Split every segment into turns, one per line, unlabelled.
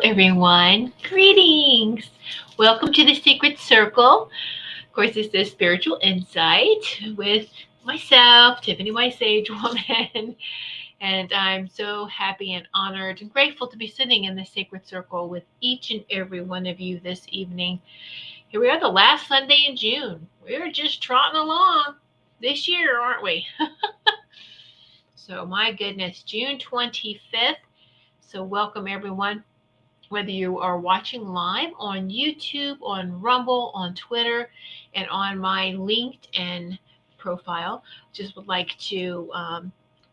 everyone. Greetings. Welcome to the Secret Circle. Of course, this is Spiritual Insight with myself, Tiffany, my sage woman. And I'm so happy and honored and grateful to be sitting in the Sacred Circle with each and every one of you this evening. Here we are, the last Sunday in June. We're just trotting along this year, aren't we? So, my goodness, June 25th. So, welcome everyone. Whether you are watching live on YouTube, on Rumble, on Twitter, and on my LinkedIn profile, just would like to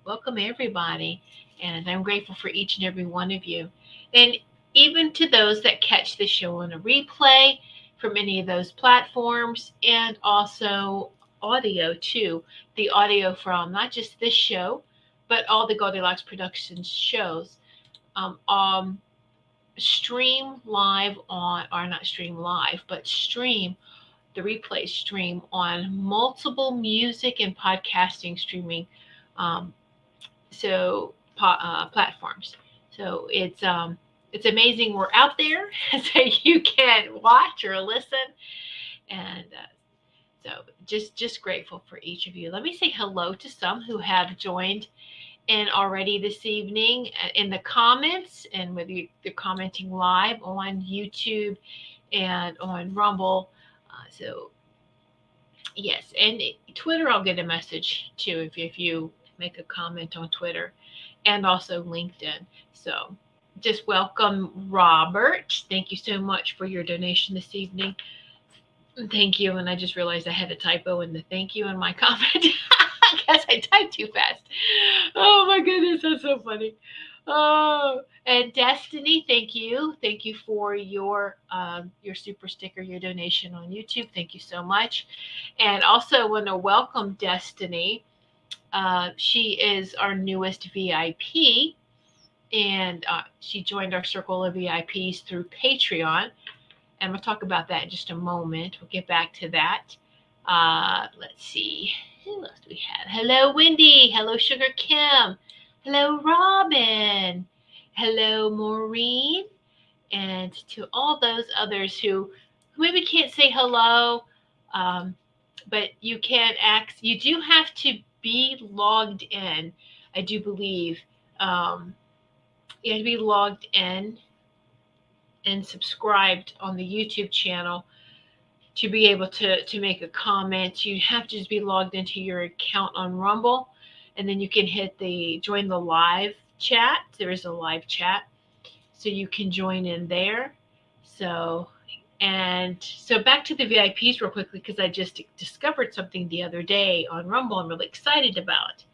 welcome everybody. And I'm grateful for each and every one of you. And even to those that catch the show on a replay from any of those platforms, and also audio too. The audio from not just this show, but all the Goldylocks Productions shows. Um, stream live on, or not stream live, but stream the replay stream on multiple music and podcasting streaming um, platforms. So it's amazing we're out there, so you can watch or listen, and so just grateful for each of you. Let me say hello to some who have joined and already this evening in the comments, and whether you're commenting live on YouTube and on Rumble. So yes, and Twitter, I'll get a message too if you make a comment on Twitter, and also LinkedIn. So just welcome, Robert. Thank you so much for your donation this evening. Thank you. And I just realized I had a typo in the thank you in my comment. I guess I typed too fast. Oh my goodness, that's so funny. Oh, and Destiny, thank you. Thank you for your super sticker, your donation on YouTube. Thank you so much. And also want to welcome Destiny. She is our newest VIP, and she joined our circle of VIPs through Patreon. And we'll talk about that in just a moment. We'll get back to that. Let's see. Who else do we have? Hello, Wendy. Hello, Sugar Kim. Hello, Robin. Hello, Maureen. And to all those others who maybe can't say hello, but you can ask. You do have to be logged in, I do believe. You have to be logged in and subscribed on the YouTube channel to be able to make a comment. You have to just be logged into your account on Rumble, and then you can hit the join the live chat. There is a live chat, so you can join in there. So back to the VIPs real quickly, because I just discovered something the other day on Rumble I'm really excited about.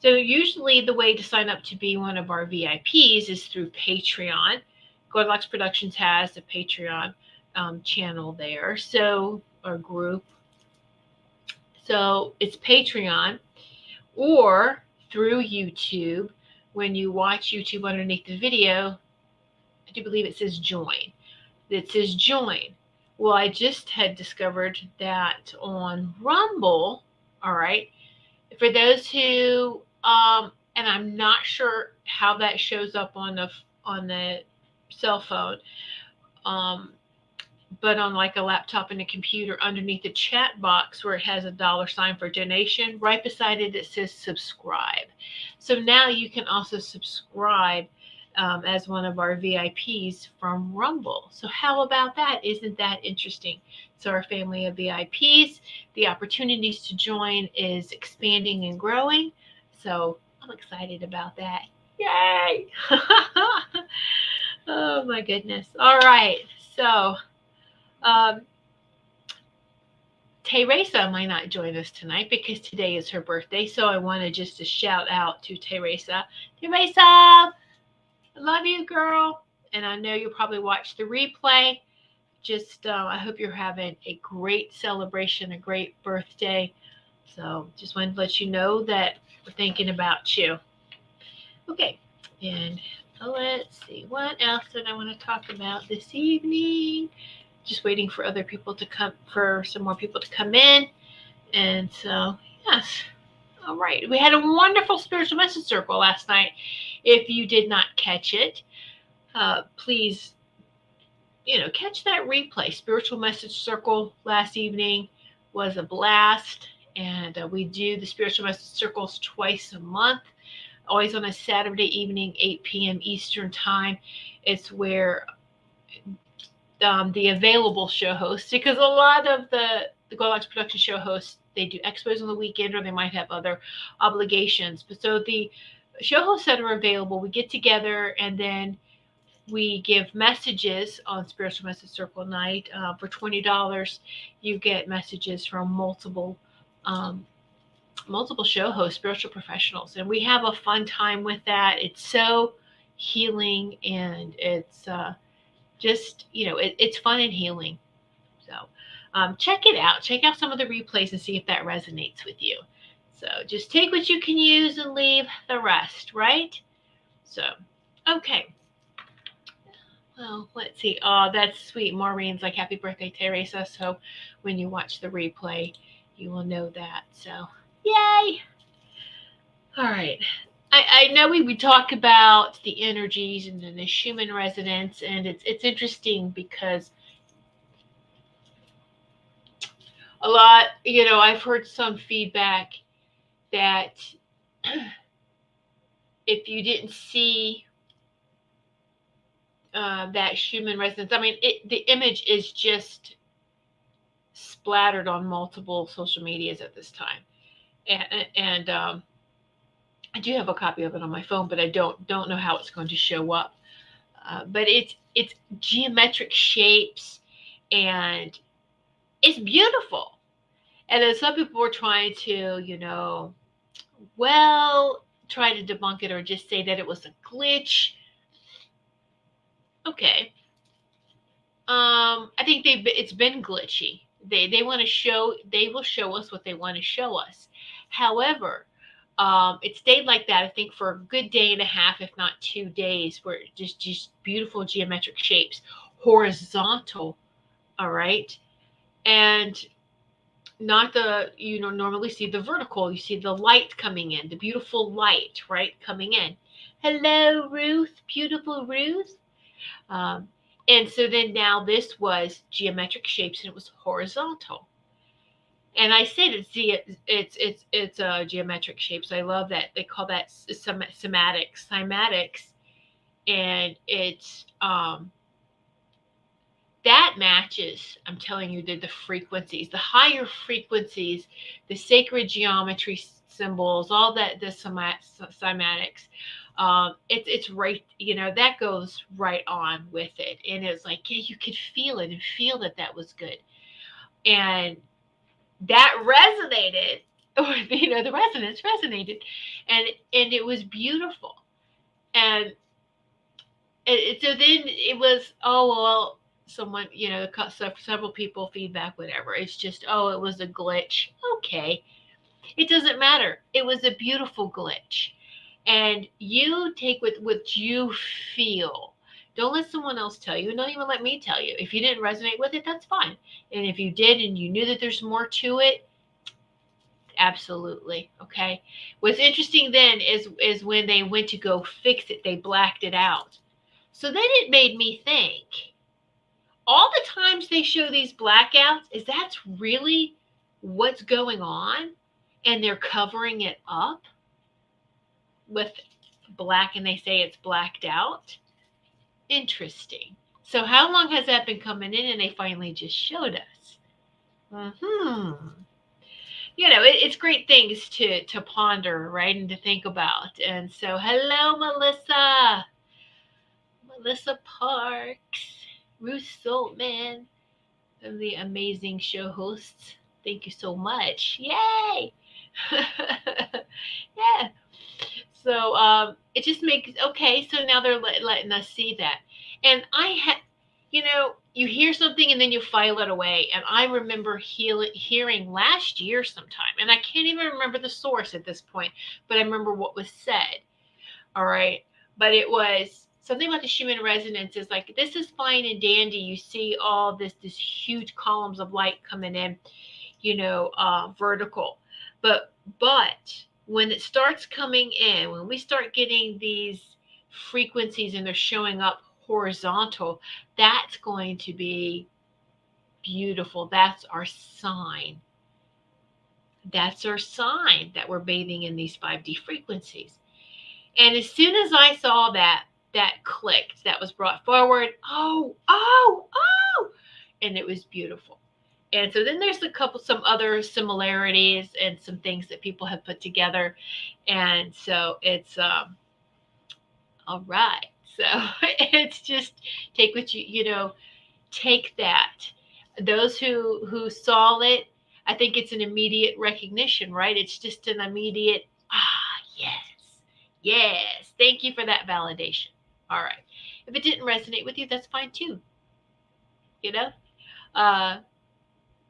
So usually the way to sign up to be one of our VIPs is through Patreon. Goldylocks Productions has a Patreon channel there, or group. So it's Patreon, or through YouTube. When you watch YouTube, underneath the video, I do believe it says join. It says join. Well, I just had discovered that on Rumble. All right, for those who and I'm not sure how that shows up on the cell phone, but on like a laptop and a computer, underneath the chat box where it has a $sign for donation, right beside it says subscribe. So now you can also subscribe as one of our VIPs from Rumble. So how about that? Isn't that interesting? So our family of VIPs, the opportunities to join is expanding and growing. So I'm excited about that. Yay! Oh my goodness. All right. So Teresa might not join us tonight because today is her birthday. So I wanted just to shout out to Teresa. Teresa, I love you, girl. And I know you'll probably watch the replay. Just I hope you're having a great celebration, a great birthday. So just wanted to let you know that we're thinking about you. Okay. And let's see, what else did I want to talk about this evening? Just waiting for other people to come, for some more people to come in. And so, yes. All right. We had a wonderful spiritual message circle last night. If you did not catch it, Please, catch that replay. Spiritual Message Circle last evening was a blast. And we do the Spiritual Message Circles twice a month, always on a Saturday evening, 8 p.m. Eastern Time. It's where the available show hosts, because a lot of the Goldylocks production show hosts, they do expos on the weekend or they might have other obligations. But so the show hosts that are available, we get together and then we give messages on Spiritual Message Circle night. For $20, you get messages from multiple show hosts, spiritual professionals, and we have a fun time with that. It's so healing, and it's just it's fun and healing. So check it out. Check out some of the replays and see if that resonates with you. So just take what you can use and leave the rest, right? So, okay. Well, let's see. Oh, that's sweet. Maureen's like, happy birthday, Teresa. So when you watch the replay, you will know that. So, yay. All right. I know we talk about the energies and the Schumann resonance, and it's interesting because a lot, I've heard some feedback that if you didn't see that Schumann resonance, I mean, the image is just splattered on multiple social medias at this time, and I do have a copy of it on my phone, but I don't know how it's going to show up. But it's geometric shapes, and it's beautiful. And then some people were trying to, try to debunk it or just say that it was a glitch. Okay. I think it's been glitchy. They want to show, they will show us what they want to show us. However, it stayed like that, I think, for a good day and a half, if not 2 days, where just beautiful geometric shapes, horizontal, all right, and not normally see the vertical. You see the light coming in, the beautiful light, right, coming in. Hello, Ruth, beautiful Ruth. And so then now this was geometric shapes, and it was horizontal. And I said it's geometric shapes. I love that they call that cymatics, and it's that matches. I'm telling you, the frequencies, the higher frequencies, the sacred geometry symbols, all that, the cymatics. It's right, that goes right on with it, and it's like, yeah, you could feel it and feel that was good, and that resonated, or the resonance resonated, and it was beautiful, and so then it was, oh well, someone, several people feedback, whatever. It's just, oh, it was a glitch. Okay, it doesn't matter. It was a beautiful glitch, and you take what you feel. Don't let someone else tell you. Don't even let me tell you. If you didn't resonate with it, that's fine. And if you did, and you knew that there's more to it, absolutely. Okay. What's interesting then is when they went to go fix it, they blacked it out. So then it made me think, all the times they show these blackouts, is that's really what's going on? And they're covering it up with black, and they say it's blacked out? Interesting. So how long has that been coming in, and they finally just showed us? It's great things to ponder, right, and to think about. And so, hello, Melissa Parks, Ruth Saltman, the amazing show hosts. Thank you so much. Yay! Yeah. So it just makes, okay, so now they're letting us see that. And you hear something and then you file it away. And I remember hearing last year sometime, and I can't even remember the source at this point, but I remember what was said. All right. But it was something about the Schumann resonance is like, this is fine and dandy. You see all this huge columns of light coming in, vertical. But when it starts coming in, when we start getting these frequencies and they're showing up horizontal, that's going to be beautiful. That's our sign. That's our sign that we're bathing in these 5D frequencies. And as soon as I saw that, that clicked, that was brought forward. Oh, and it was beautiful. And so then there's some other similarities and some things that people have put together. And so it's all right. So it's just take what take that. Those who saw it, I think it's an immediate recognition, right? It's just an immediate yes. Yes. Thank you for that validation. All right. If it didn't resonate with you, that's fine too. You know? Uh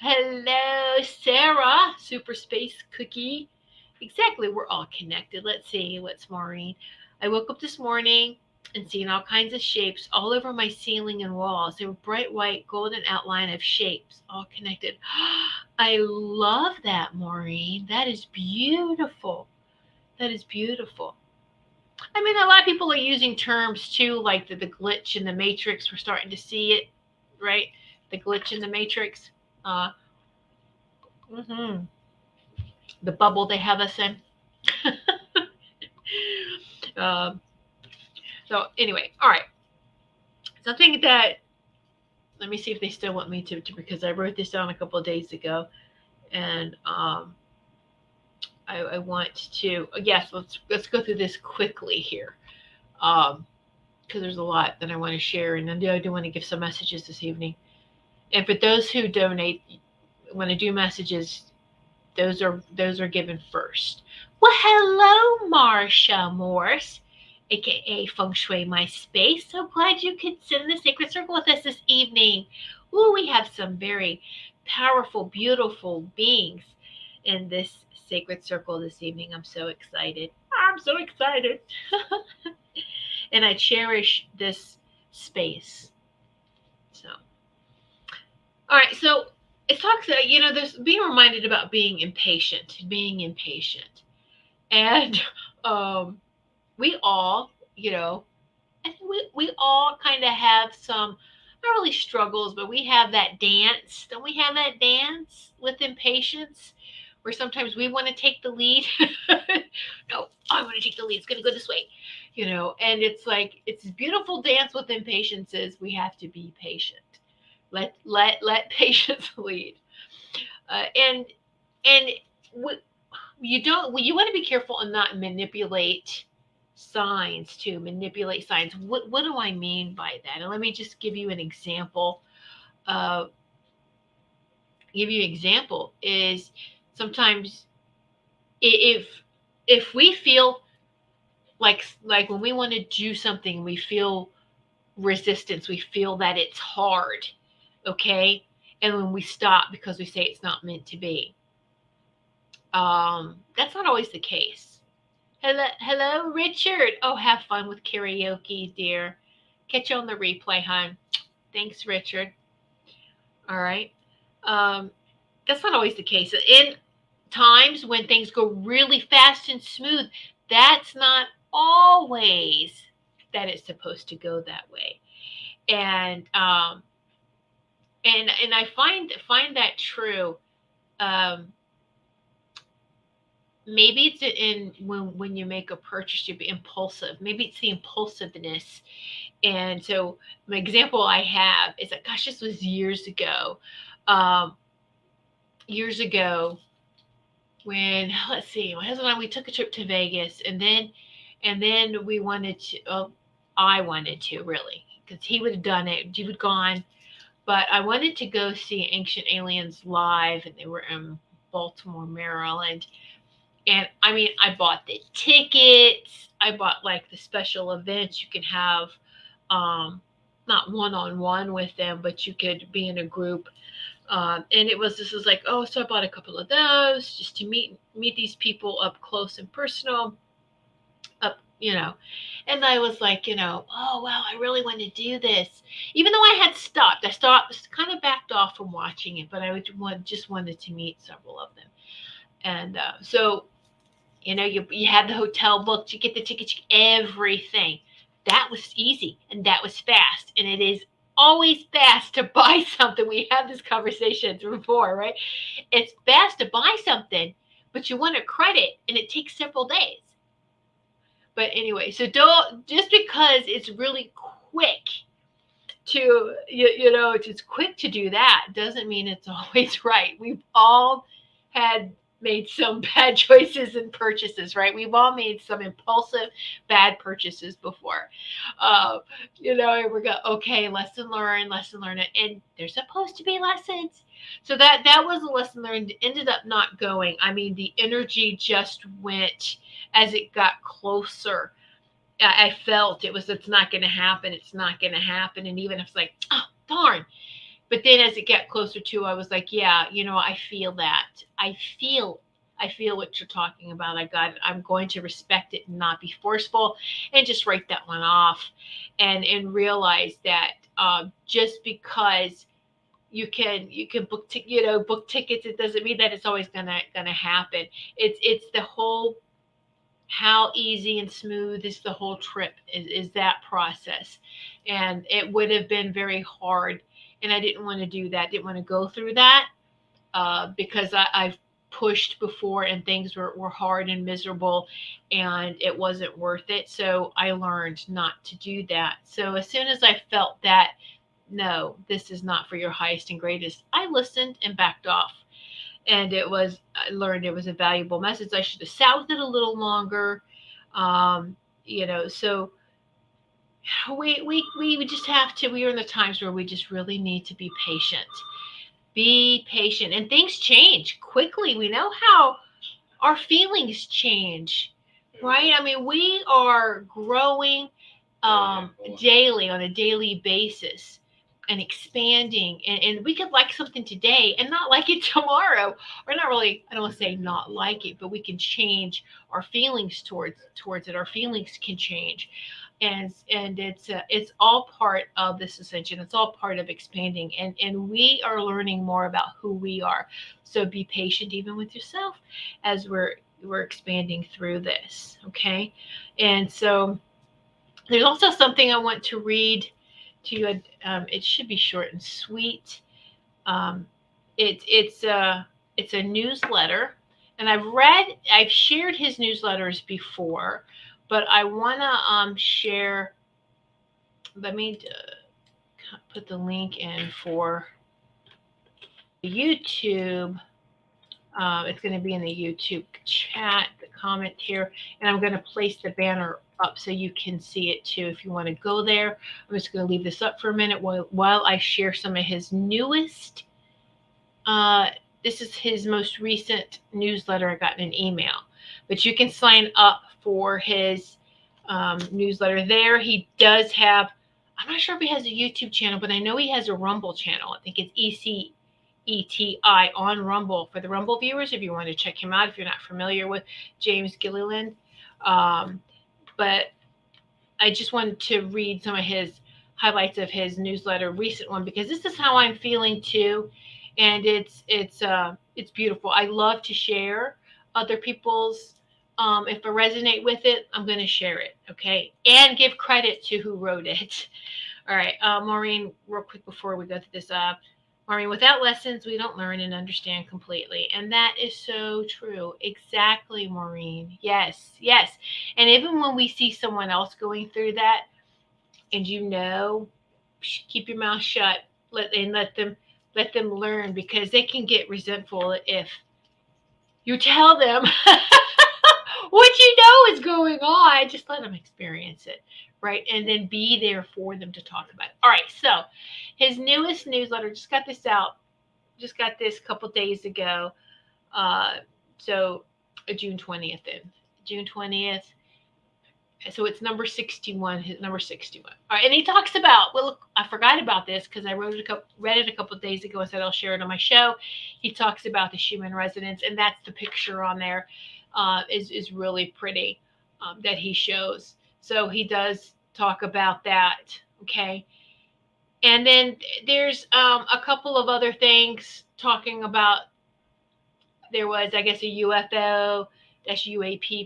Hello, Sarah, Super Space Cookie. Exactly, we're all connected. Let's see, what's Maureen? I woke up this morning and seen all kinds of shapes all over my ceiling and walls. They were bright white, golden outline of shapes, all connected. I love that, Maureen. That is beautiful. That is beautiful. I mean, a lot of people are using terms too, like the glitch in the matrix. We're starting to see it, right? The glitch in the matrix. Uh, hmm The bubble they have us in. um, so anyway, all right. Something that let me see if they still want me to because I wrote this down a couple of days ago, and I want to. Yes, let's go through this quickly here, because there's a lot that I want to share, and I do want to give some messages this evening. And for those who donate, want to do messages, those are given first. Well, hello, Marsha Morse, aka Feng Shui My Space. So glad you could sit in the sacred circle with us this evening. Ooh, we have some very powerful, beautiful beings in this sacred circle this evening. I'm so excited. I'm so excited. And I cherish this space. So, all right. So it talks, there's being reminded about being impatient, and we all, I think we all kind of have some, not really struggles, but we have that dance. Don't we have that dance with impatience? Where sometimes we want to take the lead. No, I want to take the lead. It's going to go this way, And it's like it's a beautiful dance with impatience. Is we have to be patient. Let patience lead. And you want to be careful and not manipulate signs to manipulate signs. What do I mean by that? And let me just give you an example. Is sometimes if we feel like when we want to do something, we feel resistance, we feel that it's hard, okay, and when we stop because we say it's not meant to be, that's not always the case. Hello, Richard. Oh, have fun with karaoke, dear. Catch you on the replay, hon. Thanks, Richard. All right. That's not always the case. In times when things go really fast and smooth, that's not always that it's supposed to go that way. And I find that true. Maybe it's in when you make a purchase, you be impulsive. Maybe it's the impulsiveness. And so my example I have is that, gosh, this was years ago. Years ago, when let's see, my husband and I, we took a trip to Vegas, and then we wanted to. Oh, I wanted to really, because he would have done it. He would gone, but I wanted to go see Ancient Aliens live, and they were in Baltimore, Maryland. And I mean, I bought the tickets. I bought like the special events. You can have, not one-on-one with them, but you could be in a group. And this was like, oh, so I bought a couple of those just to meet these people up close and personal. And I was like, oh wow, I really want to do this. Even though I had stopped, kind of backed off from watching it, but just wanted to meet several of them. And so, you have the hotel booked, you get the tickets, everything. that was easy and that was fast. And it is always fast to buy something. We had this conversation before, right? It's fast to buy something, but you want a credit and it takes several days. But anyway, so don't, just because it's really quick to, it's quick to do that doesn't mean it's always right. We've all had made some bad choices and purchases, right? We've all made some impulsive bad purchases before. uh, and we go, okay, lesson learned, and there's supposed to be lessons. So that was a lesson learned. Ended up not going. I mean, the energy just went as it got closer. I felt it's not going to happen. It's not going to happen. And even if it's like, oh, darn. But then as it got closer to, I was like, yeah, I feel that. I feel what you're talking about. I'm going to respect it and not be forceful, and just write that one off, and realize that just because you can book tickets, it doesn't mean that it's always gonna happen. It's the whole, how easy and smooth is the whole trip, is that process. And it would have been very hard, and I didn't want to do that, didn't want to go through that, because I've pushed before and things were hard and miserable, and it wasn't worth it. So I learned not to do that. So as soon as I felt that, no, this is not for your highest and greatest, I listened and backed off. And I learned it was a valuable message. I should have sounded it a little longer. So we just have to, we are in the times where we just really need to be patient. Be patient, and things change quickly. We know how our feelings change, right? I mean, we are growing daily, on a daily basis, and expanding. And we could like something today and not like it tomorrow, or not really, I don't want to say not like it, but we can change our feelings towards it. Our feelings can change. And it's all part of this ascension. It's all part of expanding, and we are learning more about who we are. So be patient even with yourself as we're expanding through this. Okay. And so there's also something I want to read to you. It should be short and sweet. Um, it's a newsletter, and I've shared his newsletters before, but I want to share. Let me put the link in for YouTube. It's going to be in the YouTube chat, the comment here, and I'm going to place the banner up so you can see it too if you want to go there. I'm just going to leave this up for a minute while I share some of his newest. This is his most recent newsletter I got in an email, but you can sign up for his newsletter there. He does have, I'm not sure if he has a YouTube channel, but I know he has a Rumble channel. I think it's ECETI on Rumble. For the Rumble viewers, if you want to check him out, if you're not familiar with James Gilliland. But I just wanted to read some of his highlights of his newsletter, recent one, because this is how I'm feeling too. And it's beautiful. I love to share other people's. If I resonate with it, I'm going to share it, okay? And give credit to who wrote it. All right, Maureen, real quick before we go through this. Maureen, without lessons, we don't learn and understand completely. And that is so true. Exactly, Maureen. Yes, yes. And even when we see someone else going through that, and keep your mouth shut, let them learn, because they can get resentful if you tell them what is going on. Just let them experience it, right? And then be there for them to talk about it. All right, so his newest newsletter, just got this a couple days ago. So June 20th then. June 20th. So it's number 61, his number 61. All right, and he talks about, well, look, I forgot about this because I read it a couple of days ago and said I'll share it on my show. He talks about the Schumann resonance, and that's the picture on there. Is really pretty, that he shows. So he does talk about that, okay? And then there's a couple of other things talking about, there was, I guess, a UFO-UAP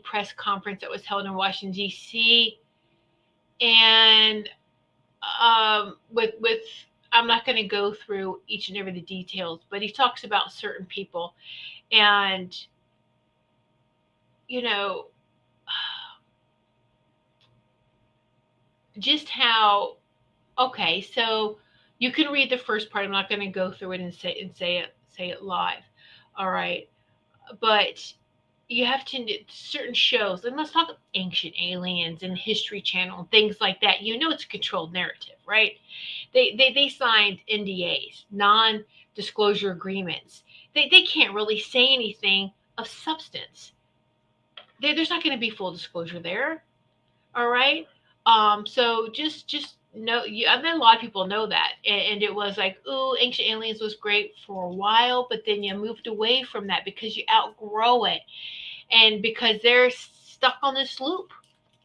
press conference that was held in Washington, D.C. And with I'm not going to go through each and every the details, but he talks about certain people, and you know, just how, okay, so you can read the first part. I'm not going to go through it and say it live. All right, but you have to certain shows, and let's talk Ancient Aliens and History Channel and things like that. You know, it's a controlled narrative, right? They signed NDAs, non-disclosure agreements. They can't really say anything of substance. There's not going to be full disclosure there. All right. So just know, you, I mean, a lot of people know that, and it was like, ooh, Ancient Aliens was great for a while, but then you moved away from that because you outgrow it, and because they're stuck on this loop,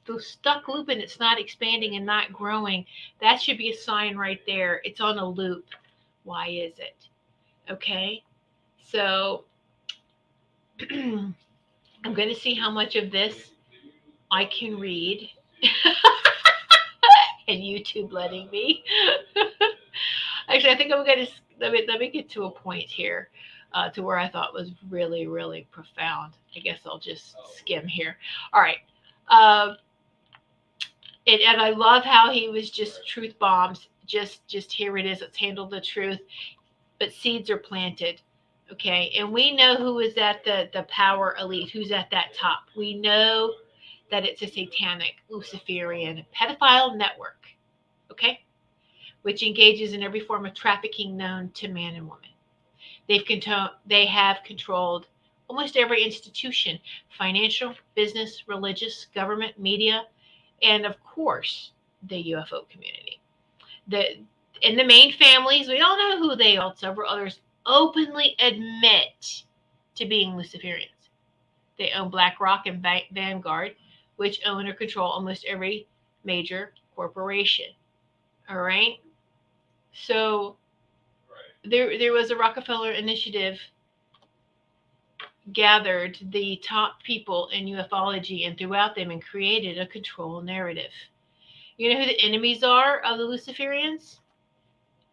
the stuck loop, and it's not expanding and not growing. That should be a sign right there. It's on a loop. Why is it? Okay. So I'm going to see how much of this I can read. And YouTube letting me. Actually, I think I'm going to let me get to a point here, to where I thought was really really profound. I guess I'll just skim here. All right. Um, and I love how he was just truth bombs. Just here it is. Let's handle the truth. But seeds are planted. Okay, and we know who is at the power elite. Who's at that top? We know that it's a satanic Luciferian pedophile network. Okay, which engages in every form of trafficking known to man and woman. They have controlled almost every institution: financial, business, religious, government, media, and of course the UFO community. The In the main families, we all know who they are. Several others openly admit to being Luciferians. They own BlackRock and Vanguard, which own or control almost every major corporation. All right. So there was a Rockefeller initiative, gathered the top people in ufology and throughout them and created a control narrative. You know who the enemies are of the Luciferians?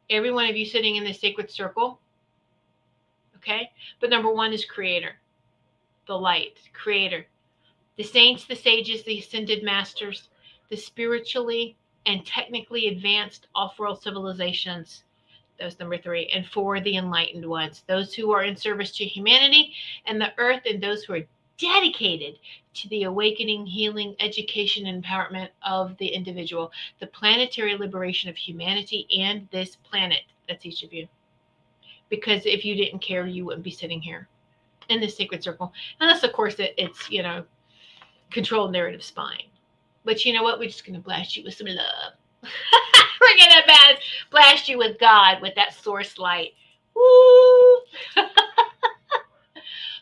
Every one of you sitting in the sacred circle. Okay? But number one is creator, the light, creator. The saints, the sages, the ascended masters, the spiritually and technically advanced off-world civilizations. Those number three. And four, the enlightened ones, those who are in service to humanity and the earth, and those who are dedicated to the awakening, healing, education, and empowerment of the individual, the planetary liberation of humanity and this planet. That's each of you. Because if you didn't care, you wouldn't be sitting here in this sacred circle. Unless, of course, it's, controlled narrative spine. But you know what? We're just going to blast you with some love. We're going to blast you with God, with that source light. Woo!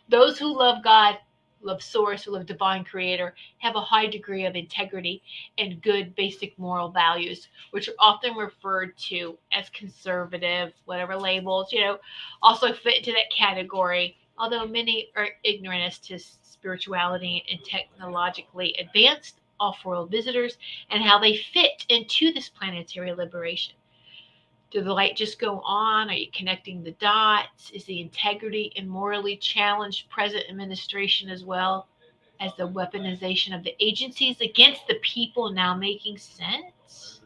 Those who love God, love source, who love divine creator, have a high degree of integrity and good basic moral values, which are often referred to as conservative, whatever labels, also fit into that category. Although many are ignorant as to spirituality and technologically advanced off-world visitors and how they fit into this planetary liberation. Do the light just go on? Are you connecting the dots? Is the integrity and morally challenged present administration as well as the weaponization of the agencies against the people now making sense?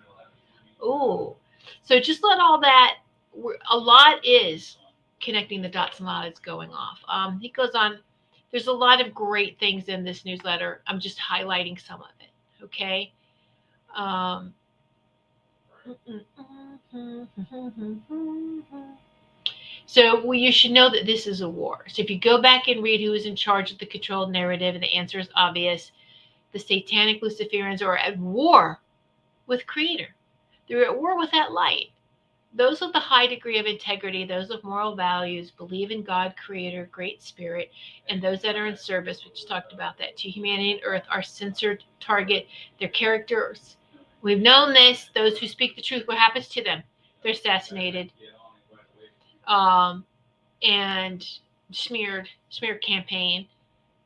Oh, so just let all that, a lot is connecting the dots and a lot is going off. He goes on, there's a lot of great things in this newsletter. I'm just highlighting some of it, okay? Um, So well, you should know that this is a war. So if you go back and read who is in charge of the controlled narrative, and the answer is obvious. The satanic Luciferians are at war with Creator. They're at war with that light. Those with the high degree of integrity, those of moral values, believe in God, Creator, Great Spirit, and those that are in service, which talked about that, to humanity and earth, are censored target. Their characters. We've known this. Those who speak the truth, what happens to them? They're assassinated. And smeared campaign,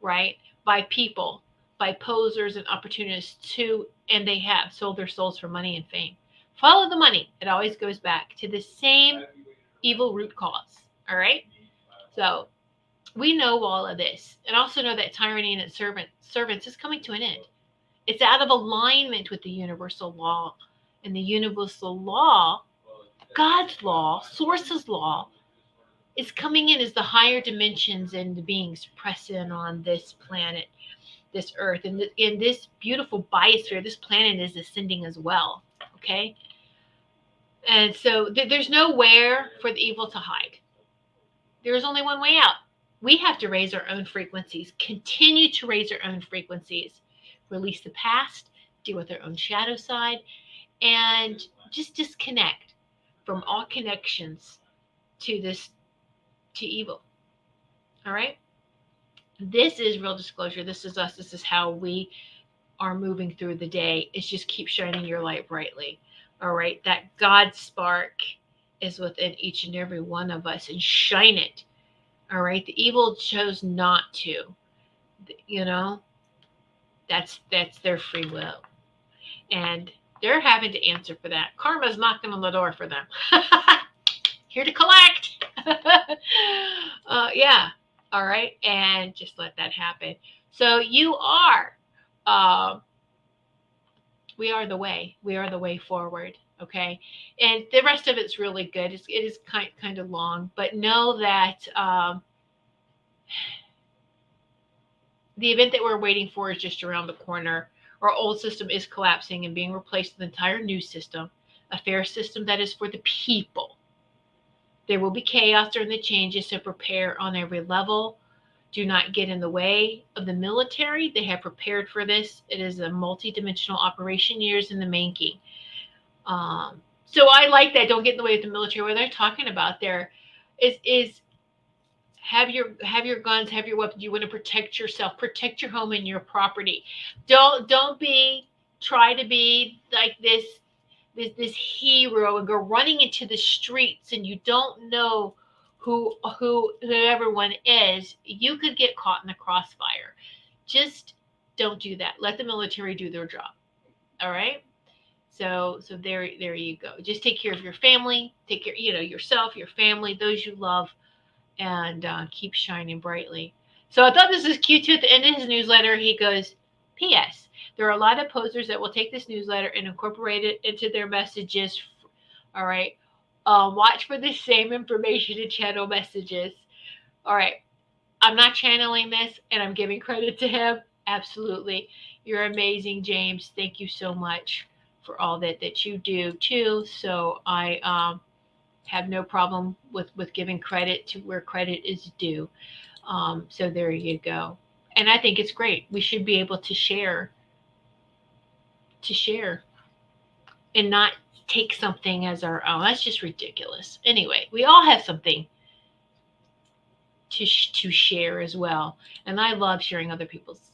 right, by people, by posers and opportunists to and they have sold their souls for money and fame. Follow the money. It always goes back to the same evil root cause. All right? So we know all of this, and also know that tyranny and its servants is coming to an end. It's out of alignment with the universal law. And the universal law, God's law, Source's law, is coming in as the higher dimensions and the beings press in on this planet, this earth. And in this beautiful biosphere, this planet is ascending as well. Okay? And so there's nowhere for the evil to hide. There's only one way out. We have to raise our own frequencies, continue to raise our own frequencies, release the past, deal with our own shadow side, and just disconnect from all connections to evil. All right? This is real disclosure. This is us. This is how we are moving through the day. It's just keep shining your light brightly. All right? That God spark is within each and every one of us, and shine it. All right? The evil chose not to. You know, that's their free will. And they're having to answer for that. Karma's knocking on the door for them. Here to collect. Yeah. All right. And just let that happen. So you are, we are the way. We are the way forward. Okay. And the rest of it's really good. It is kind of long, but know that the event that we're waiting for is just around the corner. Our old system is collapsing and being replaced with an entire new system, a fair system that is for the people. There will be chaos during the changes, so prepare on every level. Do not get in the way of the military. They have prepared for this. It is a multi-dimensional operation, years in the making. So I like that. Don't get in the way of the military. What they're talking about there is have your guns, have your weapons. You want to protect yourself, protect your home and your property. Don't try to be like this hero and go running into the streets and you don't know who everyone is. You could get caught in the crossfire. Just don't do that. Let the military do their job. All right. So there you go. Just take care of your family. Take care, yourself, your family, those you love, and keep shining brightly. So I thought this was cute too. At the end of his newsletter, he goes, P.S. There are a lot of posers that will take this newsletter and incorporate it into their messages. All right. Watch for the same information in channel messages. All right. I'm not channeling this, and I'm giving credit to him. Absolutely. You're amazing, James. Thank you so much for all that you do too. So I have no problem with giving credit to where credit is due. So there you go. And I think it's great. We should be able to share and not take something as our own. That's just ridiculous. Anyway, we all have something to share as well. And I love sharing other people's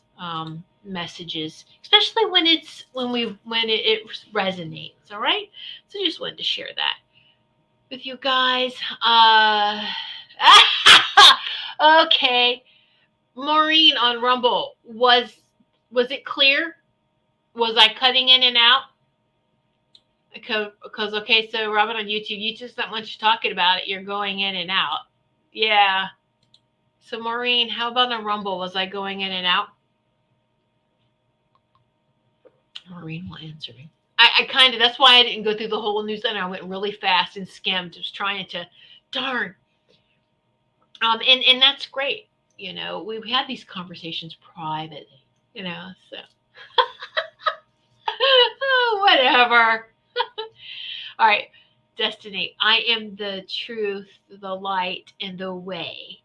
messages, especially when it resonates. All right. So just wanted to share that with you guys. Okay. Maureen on Rumble, was it clear? Was I cutting in and out? Because okay, so Robin on YouTube's not much talking about it. You're going in and out. Yeah. So Maureen, how about on Rumble? Was I going in and out? Maureen will answer me. I kind of, that's why I didn't go through the whole newsletter. I went really fast and skimmed, just trying to, darn. And that's great. We've had these conversations privately, so. Whatever. All right. Destiny. I am the truth, the light, and the way.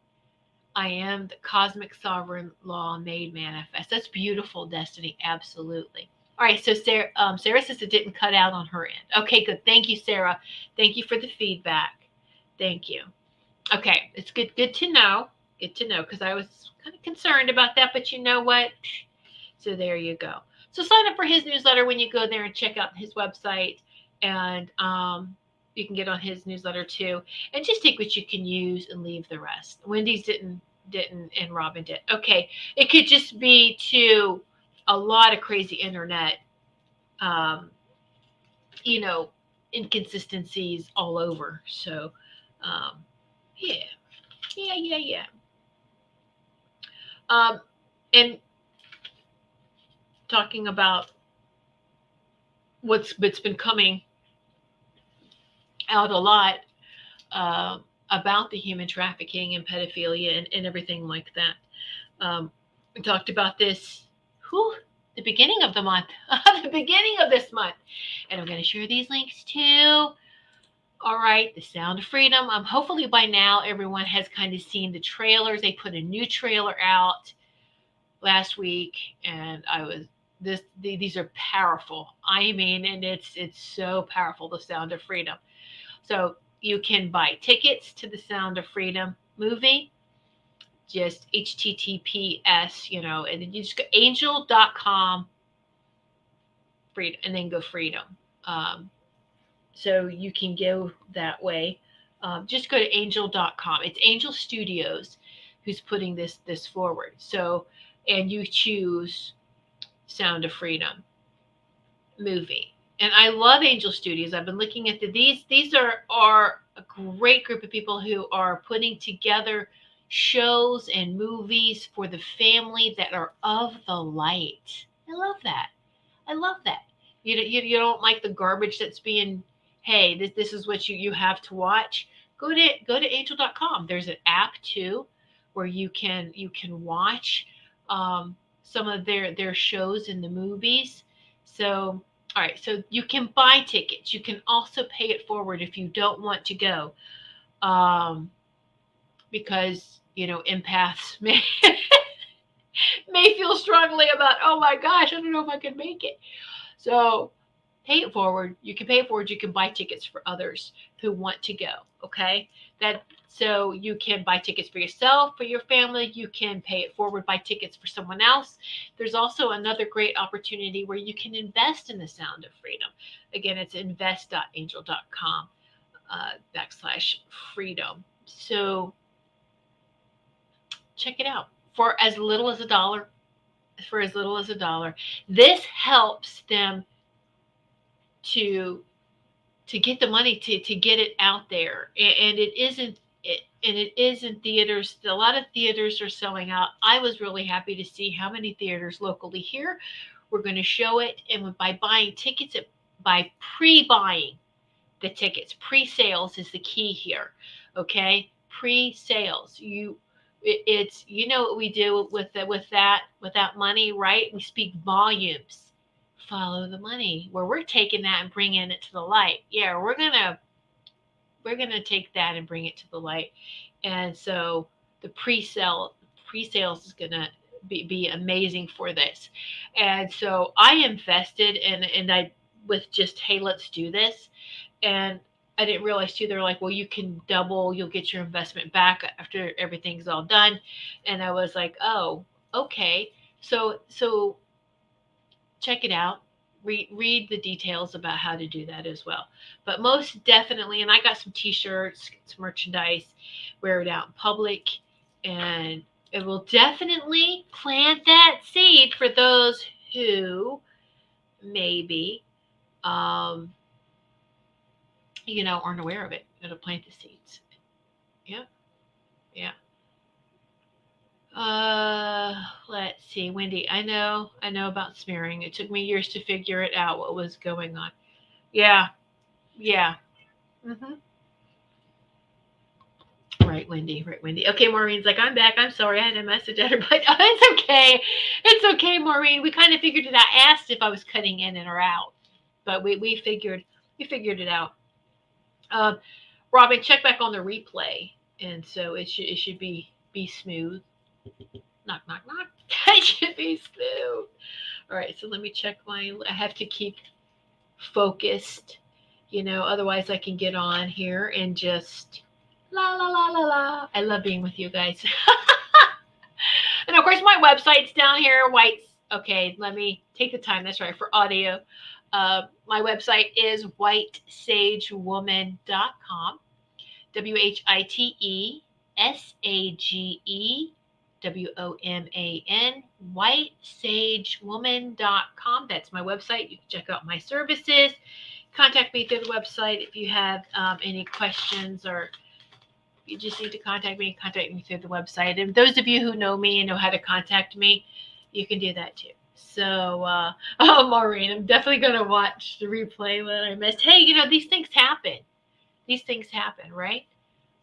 I am the cosmic sovereign law made manifest. That's beautiful, Destiny. Absolutely. All right. So Sarah says it didn't cut out on her end. Okay, good. Thank you, Sarah. Thank you for the feedback. Thank you. Okay. It's good to know. Good to know, because I was kind of concerned about that, but you know what? So there you go. So sign up for his newsletter when you go there and check out his website, and you can get on his newsletter too. And just take what you can use and leave the rest. Wendy's didn't, and Robin did. Okay, it could just be to a lot of crazy internet um, you know, inconsistencies all over. So, um, yeah, yeah. And talking about what's been coming out a lot uh, about the human trafficking and pedophilia and everything like that. We talked about this. The beginning of the month, the beginning of this month, and I'm going to share these links too. All right, The Sound of Freedom. Hopefully by now everyone has kind of seen the trailers. They put a new trailer out last week, and these are powerful. I mean, and it's so powerful. The Sound of Freedom. So you can buy tickets to the Sound of Freedom movie. Just HTTPS, and then you just go angel.com freedom, and then go freedom. Um, so you can go that way. Just go to angel.com. It's Angel Studios who's putting this forward. So, and you choose Sound of Freedom movie. And I love Angel Studios. I've been looking at these are a great group of people who are putting together shows and movies for the family that are of the light. I love that. I love that. You don't like the garbage that's being, hey, this is what you have to watch. Go to angel.com. There's an app too where you can watch some of their shows and the movies. So all right, so you can buy tickets. You can also pay it forward if you don't want to go, because empaths may feel strongly about, oh my gosh, I don't know if I can make it. So pay it forward. You can pay it forward. You can buy tickets for others who want to go. Okay, so you can buy tickets for yourself, for your family. You can pay it forward, buy tickets for someone else. There's also another great opportunity where you can invest in the Sound of Freedom. Again, it's invest.angel.com /freedom. So check it out for as little as $1. For as little as $1, this helps them to get the money to get it out there, and it is in theaters. A lot of theaters are selling out. I was really happy to see how many theaters locally here were going to show it, and by buying tickets, by pre-buying the tickets, pre-sales is the key here. Okay, pre-sales. It's what we do with that money, right? We speak volumes. Follow the money, where we're taking that and bringing it to the light. Yeah, we're gonna take that and bring it to the light. And so the pre-sales is gonna be amazing for this. And so I invested, and I, with just, hey, let's do this. And I didn't realize too, they're like, well, you can double, you'll get your investment back after everything's all done. And I was like, oh, okay. So check it out. Read the details about how to do that as well. But most definitely, and I got some t-shirts, some merchandise, wear it out in public, and it will definitely plant that seed for those who maybe aren't aware of it. It'll plant the seeds. Yeah. Yeah. Let's see, Wendy. I know about smearing. It took me years to figure it out what was going on. Yeah, yeah. hmm Right, Wendy. Right, Wendy. Okay, Maureen's like, I'm back. I'm sorry, I had a message at her, but it's okay. It's okay, Maureen. We kind of figured it out. I asked if I was cutting in and or out, but we figured it out. Um, Robin, check back on the replay, and so it should be smooth. Knock, knock, knock. It should be smooth. All right, so let me check I have to keep focused, otherwise I can get on here and just la la la la la. I love being with you guys. And of course, my website's down here. Okay, let me take the time. That's right, for audio. My website is whitesagewoman.com. WHITESAGE WOMAN, whitesagewoman.com. That's my website. You can check out my services. Contact me through the website if you have any questions, or you just need to contact me through the website. And those of you who know me and know how to contact me, you can do that too. So, oh, Maureen, I'm definitely going to watch the replay when I missed. Hey, these things happen. These things happen, right?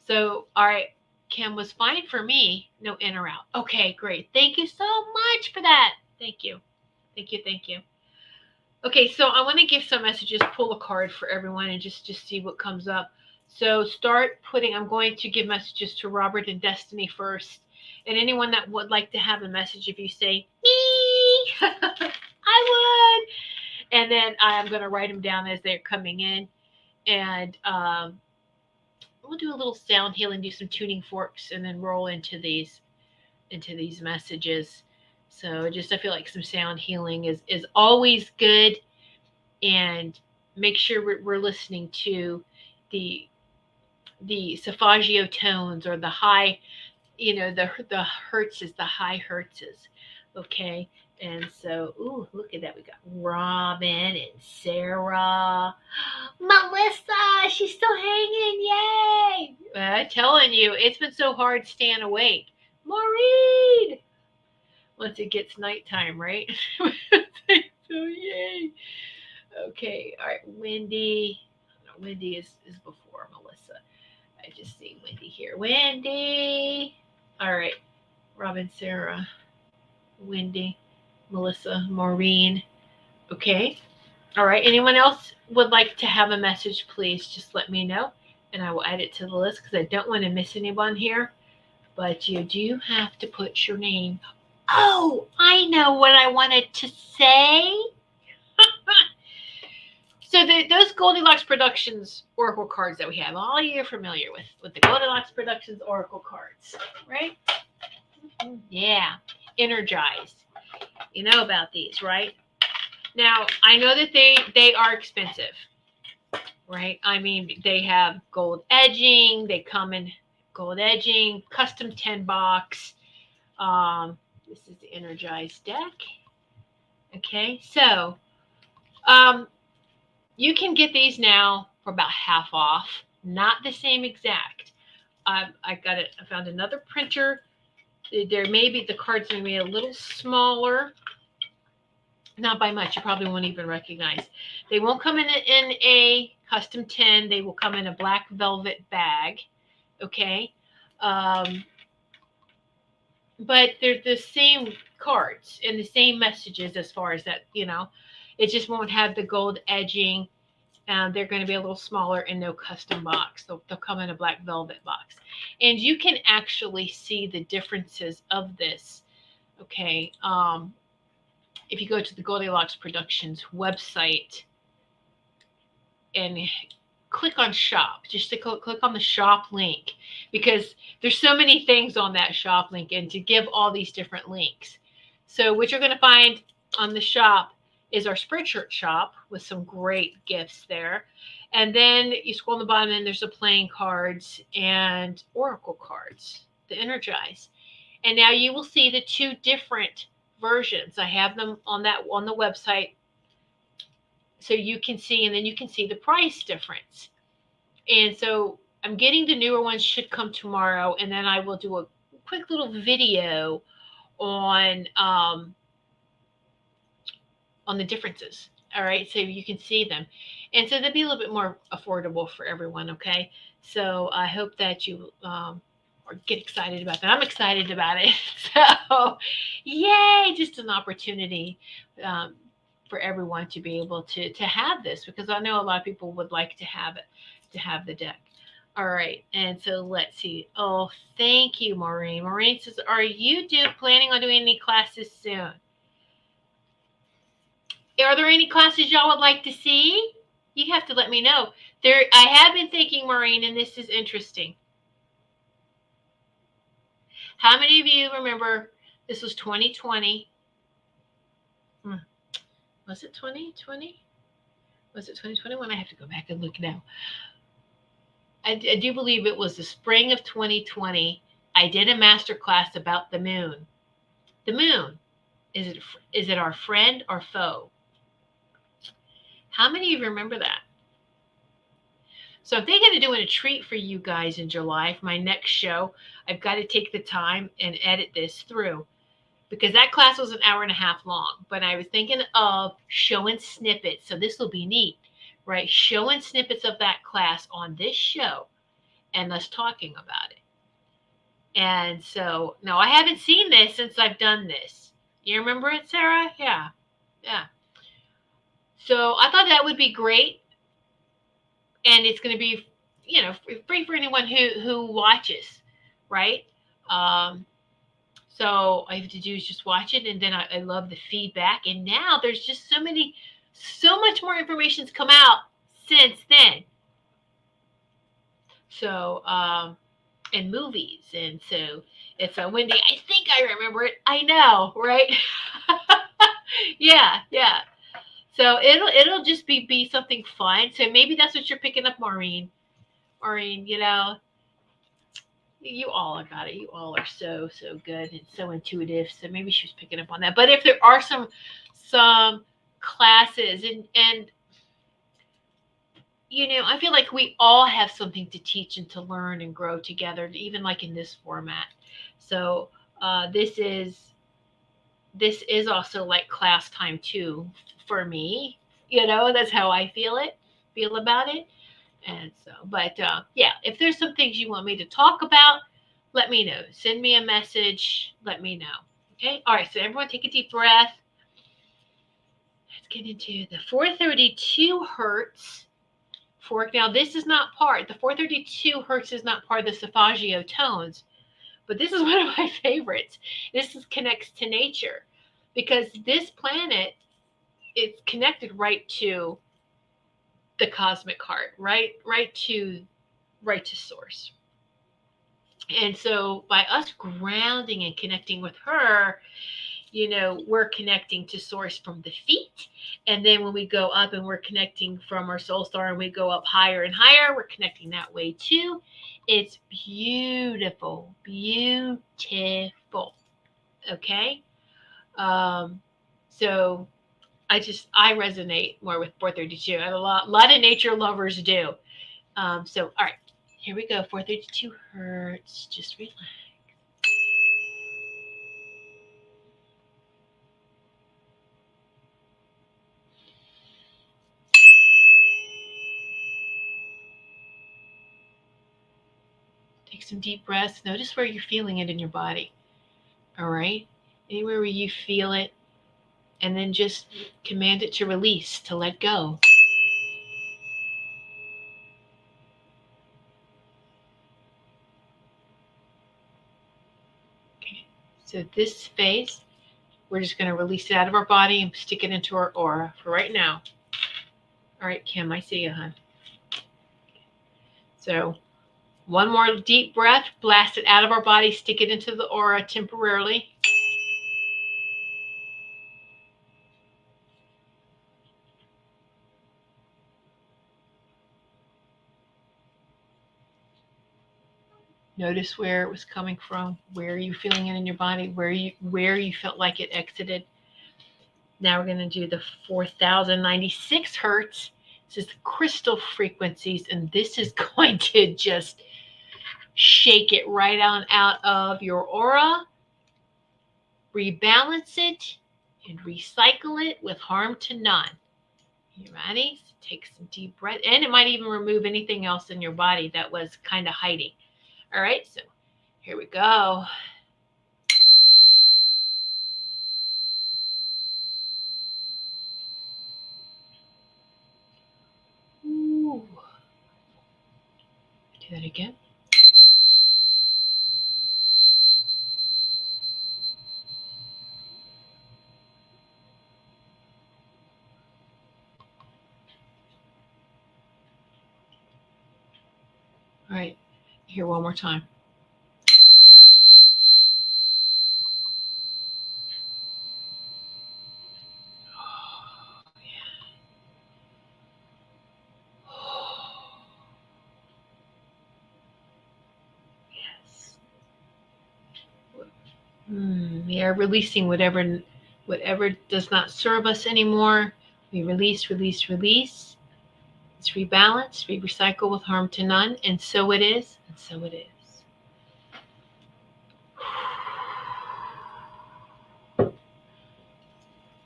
So, all right, Kim was fine for me. No in or out. Okay, great. Thank you so much for that. Thank you. Thank you. Thank you. Okay, so I want to give some messages, pull a card for everyone, and just see what comes up. So I'm going to give messages to Robert and Destiny first. And anyone that would like to have a message, if you say, me, I would. And then I'm going to write them down as they're coming in. And we'll do a little sound healing, do some tuning forks, and then roll into these messages. So I feel like some sound healing is always good. And make sure we're listening to the solfeggio tones, or the high, the hertzes, the high hertzes. Okay. And so, ooh, look at that. We got Robin and Sarah. Melissa, she's still hanging. Yay. I'm telling you, it's been so hard staying awake. Maureen. Once it gets nighttime, right? So, yay. Okay. All right. Wendy. No, Wendy is before Melissa. I just see Wendy here. Wendy. All right. Robin, Sarah, Wendy, Melissa, Maureen. Okay. All right. Anyone else would like to have a message, please just let me know, and I will add it to the list because I don't want to miss anyone here. But you do have to put your name. Oh, I know what I wanted to say. So those Goldylocks Productions Oracle cards that we have, all you're familiar with the Goldylocks Productions Oracle cards, right? Yeah, energized. You know about these, right? Now, I know that they are expensive, right? I mean, they have gold edging. They come in gold edging, custom 10 box. This is the energized deck. Okay, so you can get these now for about half off. Not the same exact. I found another printer. There may be the cards may be a little smaller. Not by much. You probably won't even recognize. They won't come in a custom 10. They will come in a black velvet bag. Okay. But they're the same cards and the same messages as far as that, it just won't have the gold edging. They're going to be a little smaller and no custom box. They'll come in a black velvet box. And you can actually see the differences of this. Okay. If you go to the Goldylocks Productions website and click on shop, just to click on the shop link, because there's so many things on that shop link, and to give all these different links. So what you're going to find on the shop is our Spreadshirt shop with some great gifts there. And then you scroll on the bottom and there's the playing cards and oracle cards, the energize. And now you will see the two different versions. I have them on the website, so you can see, and then you can see the price difference. And so I'm getting the newer ones, should come tomorrow, and then I will do a quick little video on the differences. All right, so you can see them, and so they'll be a little bit more affordable for everyone. Okay, so I hope that you or get excited about that. I'm excited about it. So, yay! Just an opportunity for everyone to be able to have this, because I know a lot of people would like to have it, to have the deck. All right, and so let's see. Oh, thank you, Maureen. Maureen says, "Are you planning on doing any classes soon? Are there any classes y'all would like to see? You have to let me know. I have been thinking, Maureen, and this is interesting. How many of you remember this was 2020? Was it 2020? Was it 2021? I have to go back and look now. I do believe it was the spring of 2020. I did a master class about the moon. The moon, is it our friend or foe? How many of you remember that? So I'm thinking of doing a treat for you guys in July for my next show. I've got to take the time and edit this through because that class was an hour and a half long. But I was thinking of showing snippets. So this will be neat, right? Showing snippets of that class on this show and us talking about it. And so, no, I haven't seen this since I've done this. You remember it, Sarah? Yeah. Yeah. So I thought that would be great. And it's going to be, free for anyone who watches, right? So all I have to do is just watch it, and then I love the feedback. And now there's just so much more information's come out since then. So, and movies, and so it's Wendy. I think I remember it. I know, right? Yeah. So it'll just be something fun. So maybe that's what you're picking up, Maureen. Maureen, you all got it. You all are so good and so intuitive. So maybe she was picking up on that. But if there are some classes and I feel like we all have something to teach and to learn and grow together, even like in this format. So this is also like class time too for me. That's how I feel about it. And so, but yeah, if there's some things you want me to talk about, let me know. Send me a message. Let me know. Okay. All right. So everyone take a deep breath. Let's get into the 432 hertz. Now, this is not the 432 hertz is not part of the Solfeggio tones, but this is one of my favorites. This connects to nature because this planet is connected right to the cosmic heart, right to source. And so by us grounding and connecting with her, we're connecting to source from the feet. And then when we go up and we're connecting from our soul star and we go up higher and higher, we're connecting that way too. It's beautiful, beautiful. Okay. So I resonate more with 432. And a lot of nature lovers do. So, all right, here we go. 432 hertz. Just relax. Take some deep breaths. Notice where you're feeling it in your body. All right? Anywhere where you feel it. And then just command it to release, to let go. Okay. So this space, we're just going to release it out of our body and stick it into our aura for right now. All right, Kim, I see you, hon. So one more deep breath, blast it out of our body, stick it into the aura temporarily. Notice where it was coming from, where you feeling it in your body, where you felt like it exited. Now we're going to do the 4096 hertz. This is the crystal frequencies, and this is going to just shake it right on out of your aura, rebalance it, and recycle it with harm to none. You ready? So take some deep breath, and it might even remove anything else in your body that was kind of hiding. All right, so here we go. Ooh. Do that again. All right, here one more time. Yes. We are releasing whatever does not serve us anymore. We release, release, release. It's rebalance, we recycle with harm to none, and so it is, and so it is.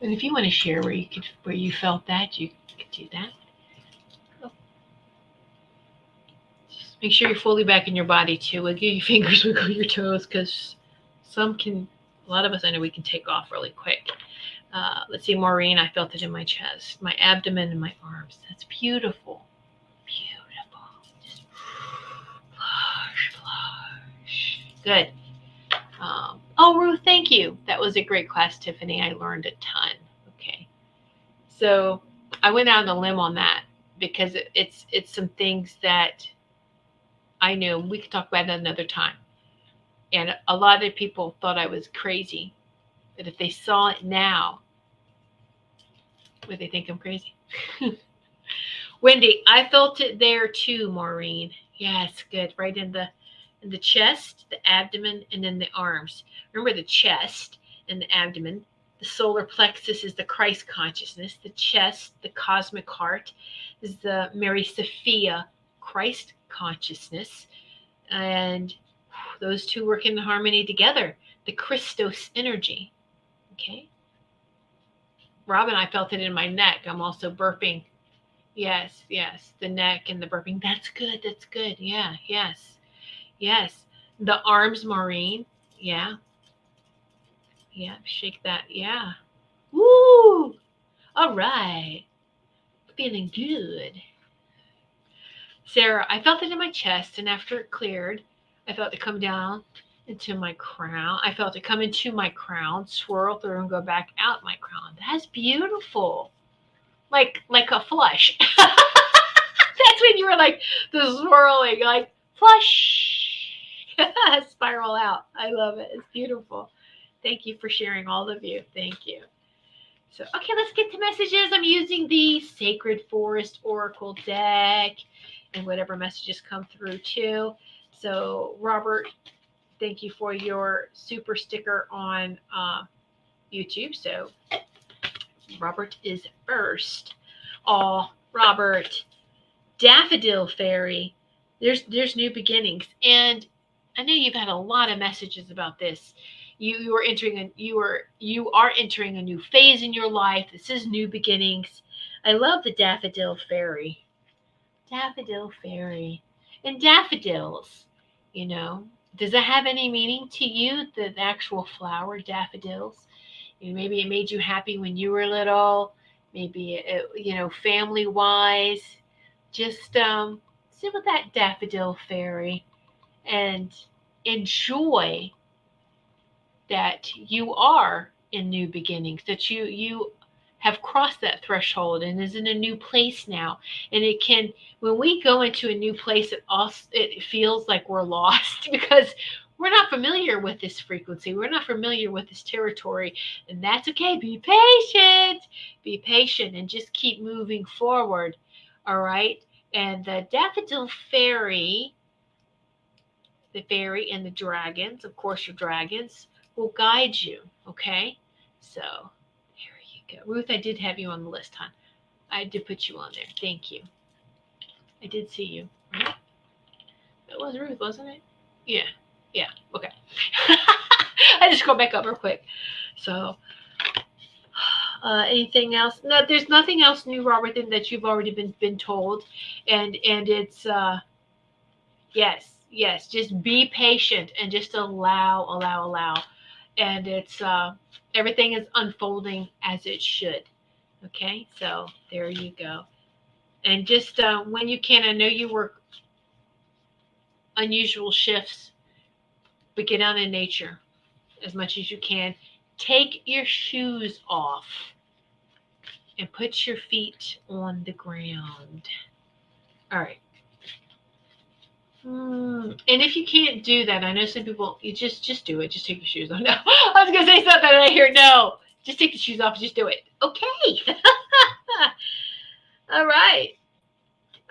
And if you want to share where you felt that, you could do that. Just make sure you're fully back in your body too. Wiggle your fingers, wiggle your toes, because a lot of us, I know we can take off really quick. Let's see, Maureen, I felt it in my chest, my abdomen, and my arms. That's beautiful. Beautiful. Just flush, flush. Good. Ruth, thank you. That was a great class, Tiffany. I learned a ton. Okay. So I went out on a limb on that because it's some things that I knew. We could talk about it another time. And a lot of people thought I was crazy. But if they saw it now, would they think I'm crazy? Wendy, I felt it there too, Maureen. Yes, good. Right in the chest, the abdomen, and then the arms. Remember the chest and the abdomen. The solar plexus is the Christ consciousness. The chest, the cosmic heart, is the Mary Sophia Christ consciousness. And those two work in harmony together. The Christos energy. Okay. Robin, I felt it in my neck. I'm also burping. Yes, yes. The neck and the burping. That's good. That's good. Yeah, yes. Yes. The arms, Maureen. Yeah. Yeah. Shake that. Yeah. Woo! All right. Feeling good. Sarah, I felt it in my chest, and after it cleared, I felt it come down into my crown. I felt it come into my crown, swirl through, and go back out my crown. That's beautiful. Like a flush. That's when you were like the swirling, like flush, spiral out. I love it. It's beautiful. Thank you for sharing, all of you. Thank you. So, okay, let's get to messages. I'm using the Sacred Forest Oracle deck and whatever messages come through too. So, Robert, thank you for your super sticker on YouTube. So, Robert is first. Oh, Robert, Daffodil Fairy. There's new beginnings, and I know you've had a lot of messages about this. You are entering a new phase in your life. This is new beginnings. I love the Daffodil Fairy. Daffodil Fairy. And daffodils, does that have any meaning to you? The actual flower, daffodils? Maybe it made you happy when you were little. Maybe family wise. Just sit with that Daffodil Fairy and enjoy that you are in new beginnings, that you have crossed that threshold and is in a new place now. And it can, when we go into a new place, it feels like we're lost because we're not familiar with this frequency. We're not familiar with this territory, and that's okay. Be patient, and just keep moving forward. All right. And the Daffodil Fairy, the fairy and the dragons, of course, your dragons, will guide you. Okay. So there you go. Ruth, I did have you on the list, hon. I did put you on there. Thank you. I did see you. Right? That was Ruth, wasn't it? Yeah. Yeah. Okay. I just go back up real quick. So, anything else? No, there's nothing else new, Robert, than that you've already been told, and it's yes. Just be patient and just allow, and it's everything is unfolding as it should. Okay, so there you go. And just when you can, I know you work unusual shifts, but get out in nature as much as you can. Take your shoes off and put your feet on the ground. All right. And if you can't do that, I know some people, you just do it. Just take your shoes off. No, I was going to say something and I hear no. Just take the shoes off and just do it. Okay. All right.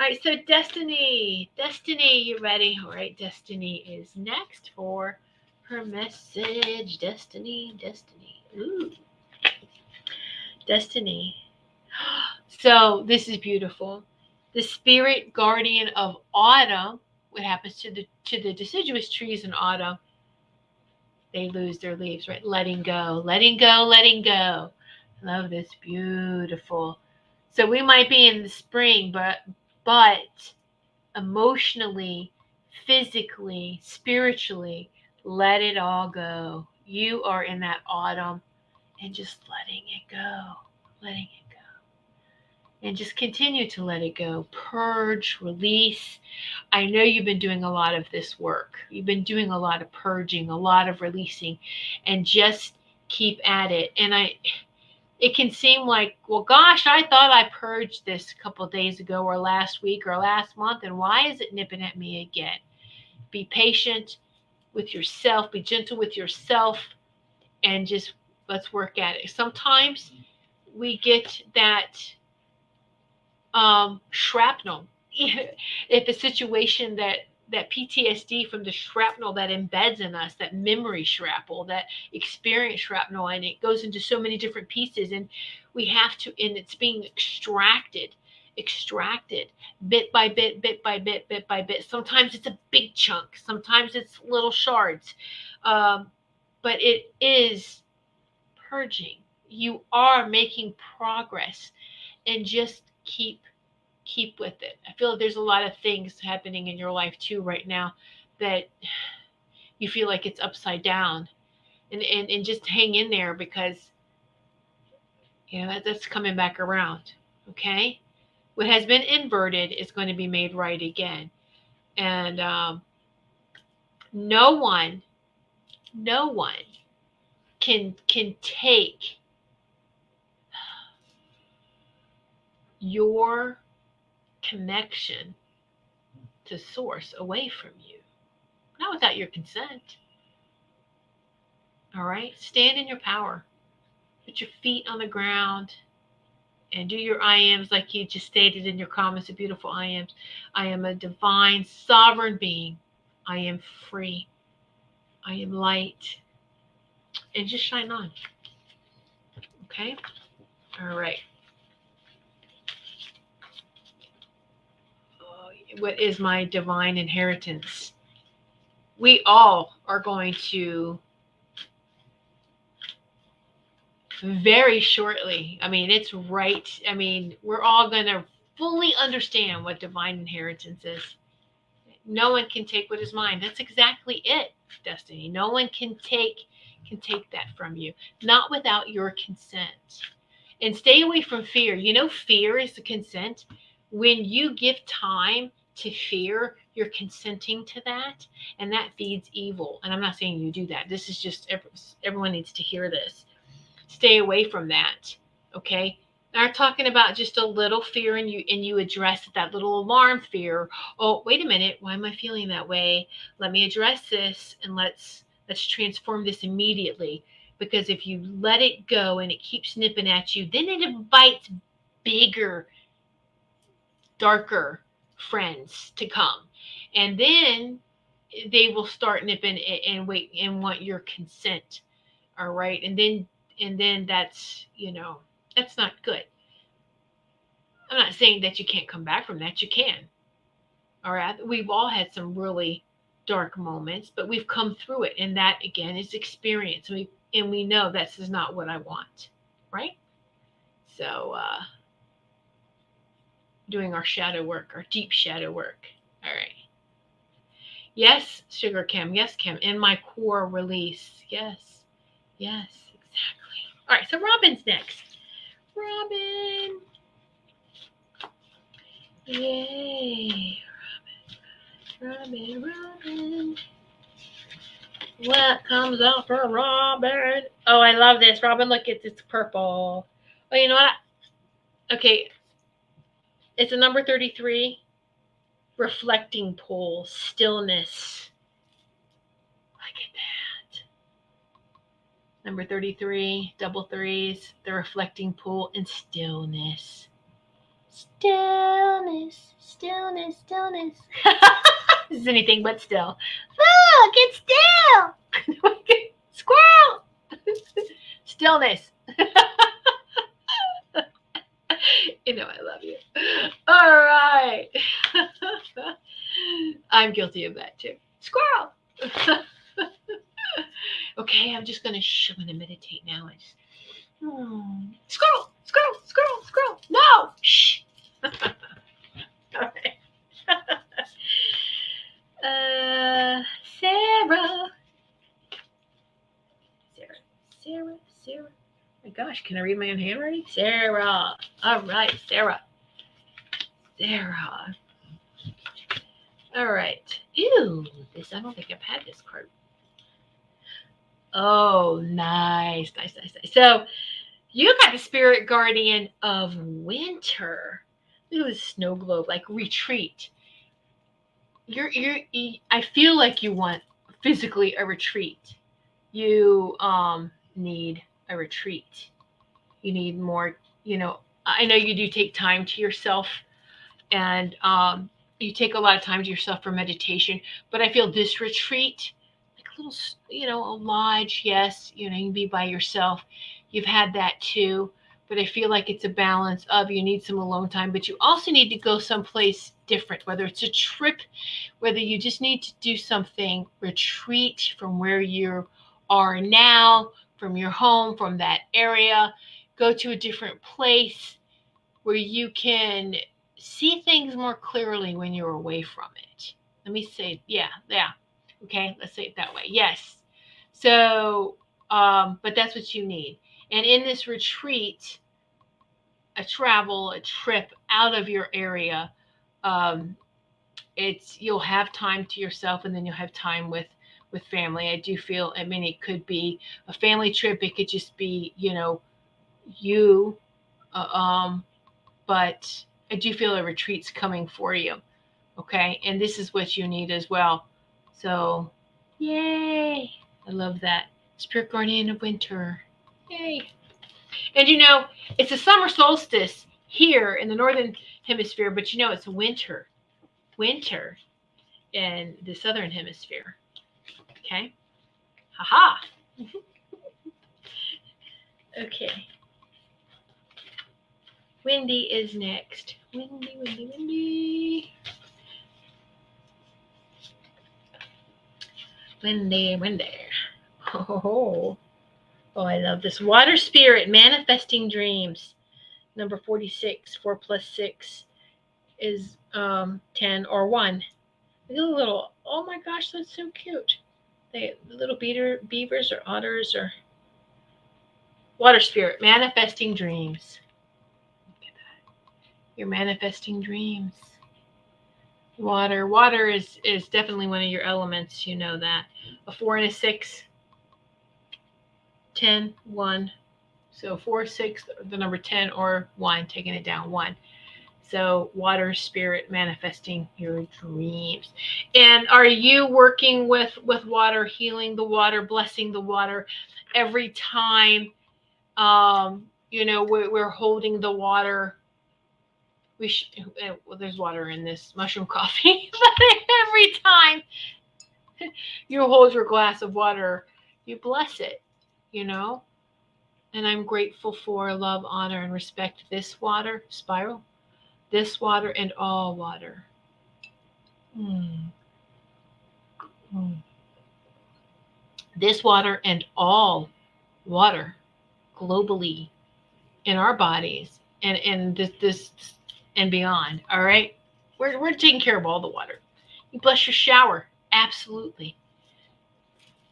All right, so Destiny, you ready? All right, Destiny is next for her message. Destiny. Ooh, Destiny. So this is beautiful. The spirit guardian of autumn. What happens to the deciduous trees in autumn? They lose their leaves, right? Letting go, letting go, letting go. Love this. Beautiful. So we might be in the spring, but emotionally, physically, spiritually, let it all go. You are in that autumn and just letting it go, letting it go. And just continue to let it go. Purge, release. I know you've been doing a lot of this work. You've been doing a lot of purging, a lot of releasing, and just keep at it. And it can seem like, well, gosh, I thought I purged this a couple of days ago or last week or last month, and why is it nipping at me again? Be patient with yourself, be gentle with yourself, and just let's work at it. Sometimes we get that shrapnel. If a situation that PTSD from the shrapnel that embeds in us, that memory shrapnel, that experience shrapnel, and it goes into so many different pieces, and we have to, and it's being extracted bit by bit, bit by bit, bit by bit. Sometimes it's a big chunk, sometimes it's little shards, but it is purging. You are making progress, and just keep with it. I feel like there's a lot of things happening in your life too right now that you feel like it's upside down, and just hang in there, because that's coming back around. Okay, what has been inverted is going to be made right again. And no one can take your connection to source away from you, not without your consent. All right, stand in your power, put your feet on the ground, and do your I ams like you just stated in your comments, a beautiful I ams. I am a divine sovereign being. I am free. I am light. And just shine on. Okay? All right. What is my divine inheritance? We all are going to very shortly. I mean, it's right. I mean, we're all going to fully understand what divine inheritance is. No one can take what is mine. That's exactly it, Destiny. No one can take that from you, not without your consent. And stay away from fear. Fear is the consent. When you give time to fear, you're consenting to that, and that feeds evil. And I'm not saying you do that. This is just everyone needs to hear this. Stay away from that. Okay? I'm talking about just a little fear, and you address that little alarm fear. Oh, wait a minute, why am I feeling that way? Let me address this, and let's transform this immediately. Because if you let it go and it keeps nipping at you, then it invites bigger, darker friends to come, and then they will start nipping and wait and want your consent. All right, and then that's that's not good. I'm not saying that you can't come back from that. You can. All right, we've all had some really dark moments, but we've come through it, and that again is experience. And we know this is not what I want, right? So doing our shadow work, our deep shadow work. All right. Yes, Sugar Kim. Yes, Kim. In my core release. Yes. Yes, exactly. All right, so Robin's next. Robin. Yay. Robin. What comes out for Robin? Oh, I love this. Robin, look, it's purple. Oh, you know what? Okay. It's a number 33. Reflecting pool. Stillness. Look at that. Number 33. Double threes. The reflecting pool and stillness. Stillness. This is anything but still. Look, it's still. Squirrel! Stillness. You know I love you. All right. I'm guilty of that too. Squirrel. Okay, I'm just I'm gonna meditate now. Squirrel, squirrel, squirrel, squirrel. No. Shh. All right. Sarah. Sarah. Oh my gosh, can I read my own handwriting? Sarah. All right, Sarah. All right. Ew, I don't think I've had this card. Oh, nice. So you got the spirit guardian of winter. Look at the snow globe, like retreat. I feel like you want physically a retreat. You need a retreat. You need more, I know you do take time to yourself, and you take a lot of time to yourself for meditation, but I feel this retreat, like a little, a lodge, yes, you can be by yourself. You've had that too, but I feel like it's a balance of you need some alone time, but you also need to go someplace different, whether it's a trip, whether you just need to do something, retreat from where you are now, from your home, from that area, go to a different place where you can see things more clearly when you're away from it. Let me say, yeah. Okay, let's say it that way. Yes. So, but that's what you need. And in this retreat, a trip out of your area, you'll have time to yourself, and then you'll have time with family. I do feel, it could be a family trip. It could just be, you, but I do feel a retreat's coming for you. Okay. And this is what you need as well. So, yay. I love that. Spirit guardian of winter. Yay. And it's a summer solstice here in the northern hemisphere, but it's winter in the southern hemisphere. Okay. Haha. Okay. Wendy is next. Wendy. Oh, I love this. Water spirit, manifesting dreams. Number 46, 4 plus 6 is 10 or 1. Oh my gosh, that's so cute. The little beavers or otters or water spirit, manifesting dreams. Look at that. You're manifesting dreams. Water is definitely one of your elements. You know that. A 4 and a 6, 10, 1. So 4, 6, the number 10 or 1, taking it down 1. So water spirit, manifesting your dreams. And are you working with water, healing the water, blessing the water every time? We're holding the water. There's water in this mushroom coffee, but every time you hold your glass of water, you bless it, And I'm grateful for, love, honor, and respect this water, spiral, this water, and all water. This water and all water globally in our bodies and this and beyond. All right. We're taking care of all the water. You bless your shower. Absolutely.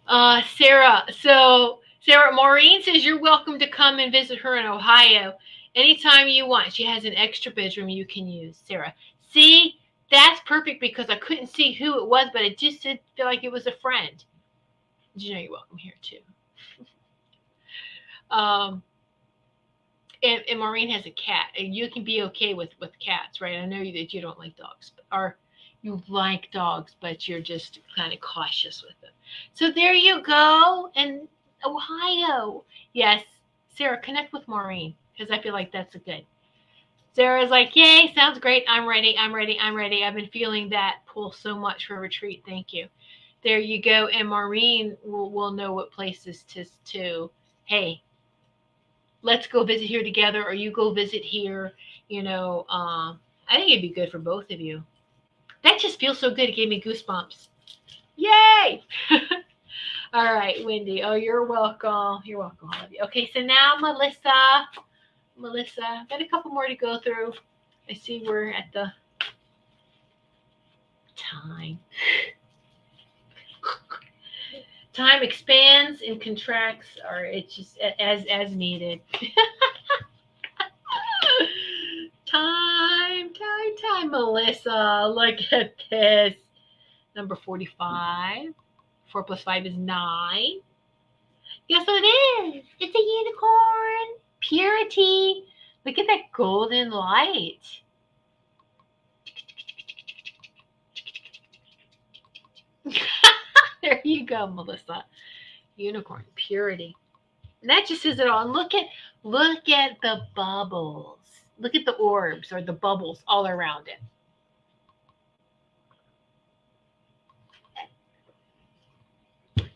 Sarah. So Sarah, Maureen says you're welcome to come and visit her in Ohio anytime you want. She has an extra bedroom you can use. Sarah. See, that's perfect because I couldn't see who it was, but it just did feel like it was a friend. You're welcome here too. And Maureen has a cat, and you can be okay with cats, right? I know that you don't like dogs, or you like dogs, but you're just kind of cautious with them. So there you go. And Ohio. Yes, Sarah, connect with Maureen because I feel like that's a good. Sarah's like, yay, sounds great. I'm ready. I've been feeling that pull so much for retreat. Thank you. There you go. And Maureen will know what places to, hey, let's go visit here together, or you go visit here. I think it'd be good for both of you. That just feels so good. It gave me goosebumps. Yay! All right, Wendy. Oh, you're welcome. You're welcome, all of you. Okay, so now Melissa. Melissa, got a couple more to go through. I see we're at the time. Time expands and contracts, or it's just as needed. time, Melissa. Look at this. Number 45. 4 plus 5 is 9. Guess what it is? It's a unicorn. Purity. Look at that golden light. There you go, Melissa. Unicorn. Purity. And that just says it all. And look at the bubbles. Look at the orbs or the bubbles all around it.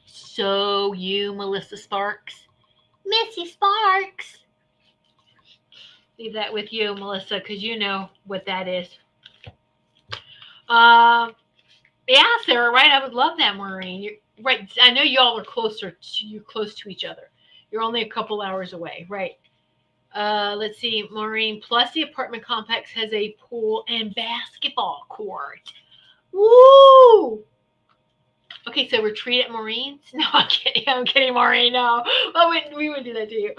So you, Melissa Sparks. Missy Sparks. Leave that with you, Melissa, because you know what that is. Yeah, Sarah, right? I would love that, Maureen. You're right. I know you all are close to each other. You're only a couple hours away, right? Let's see, Maureen. Plus, the apartment complex has a pool and basketball court. Woo! Okay, so retreat at Maureen's? No, I'm kidding, Maureen. No, we wouldn't do that to you.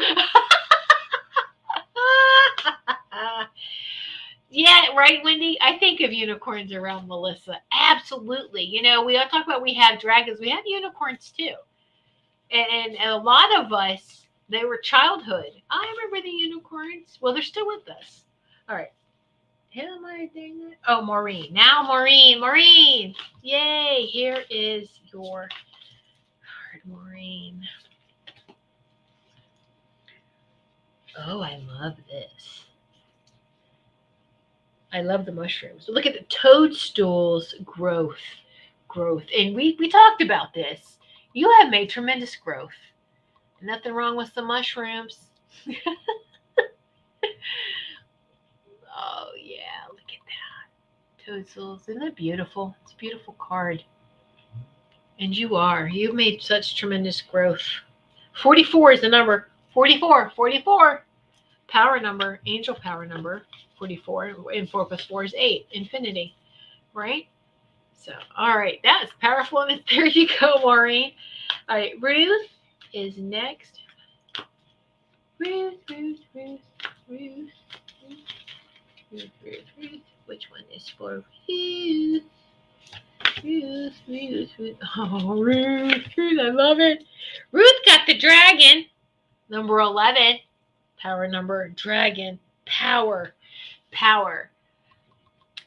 Yeah, right, Wendy? I think of unicorns around Melissa. Absolutely. We all talk about we have dragons. We have unicorns too. And a lot of us, they were childhood. I remember the unicorns. Well, they're still with us. All right. Who am I doing that? Oh, Maureen. Now, Maureen. Yay. Here is your card, Maureen. Oh, I love this. I love the mushrooms. Look at the toadstools growth. And we talked about this. You have made tremendous growth. Nothing wrong with the mushrooms. Oh, yeah. Look at that. Toadstools. Isn't that beautiful? It's a beautiful card. And you've made such tremendous growth. 44 is the number. 44. Power number, angel power number. 44, and 4 plus 4 is 8, infinity, right? So, all right, that's powerful. And there you go, Maureen. All right, Ruth is next. Ruth. Which one is for Ruth? Ruth. Oh, Ruth, I love it. Ruth got the dragon. Number 11, power number, dragon, power.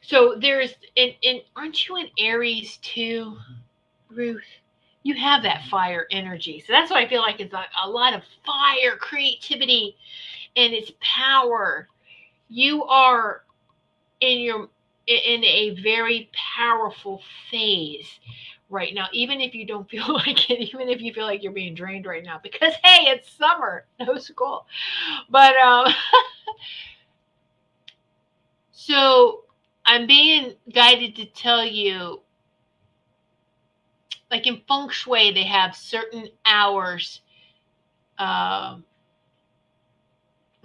So there's, and aren't you in Aries too, Ruth? You have that fire energy. So that's what I feel like it's a lot of fire, creativity, and it's power. You are in a very powerful phase right now, even if you don't feel like it, even if you feel like you're being drained right now, because hey, it's summer, no school. But so I'm being guided to tell you, like in feng shui, they have certain hours.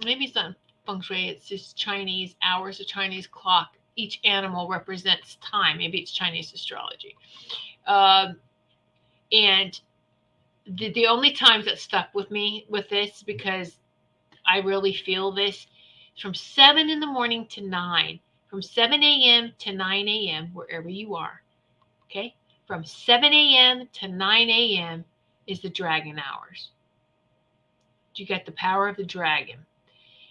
Maybe it's not feng shui, it's just Chinese hours, a Chinese clock. Each animal represents time. Maybe it's Chinese astrology. And the only times that stuck with me with this, because I really feel this, is from 7 in the morning to 9. From 7 a.m. to 9 a.m., wherever you are. Okay? From 7 a.m. to 9 a.m. is the dragon hours. You got the power of the dragon.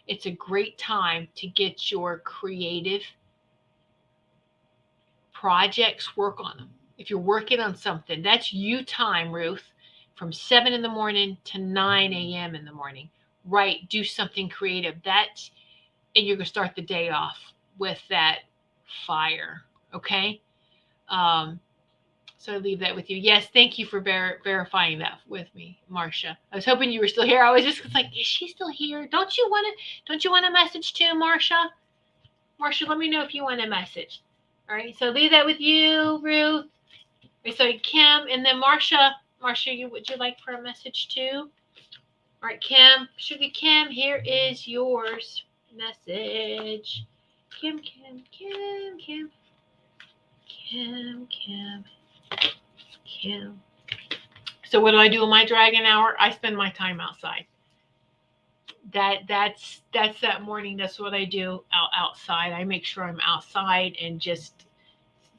It's a great time to get your creative projects, work on them. If you're working on something, that's you time, Ruth, from 7 in the morning to 9 a.m. in the morning. Right, do something creative. And you're going to start the day off with that fire, okay? So I leave that with you. Yes, thank you for verifying that with me, Marcia. I was hoping you were still here. I was just like, is she still here? Don't you want a message too, Marcia? Marcia, let me know if you want a message. All right. So leave that with you, Ruth. So Kim, and then Marcia, would you like for a message too? All right, Kim, Sugar Kim, here is yours message. Kim. So what do I do in my dragon hour? I spend my time outside. That's that morning. That's what I do outside. I make sure I'm outside and just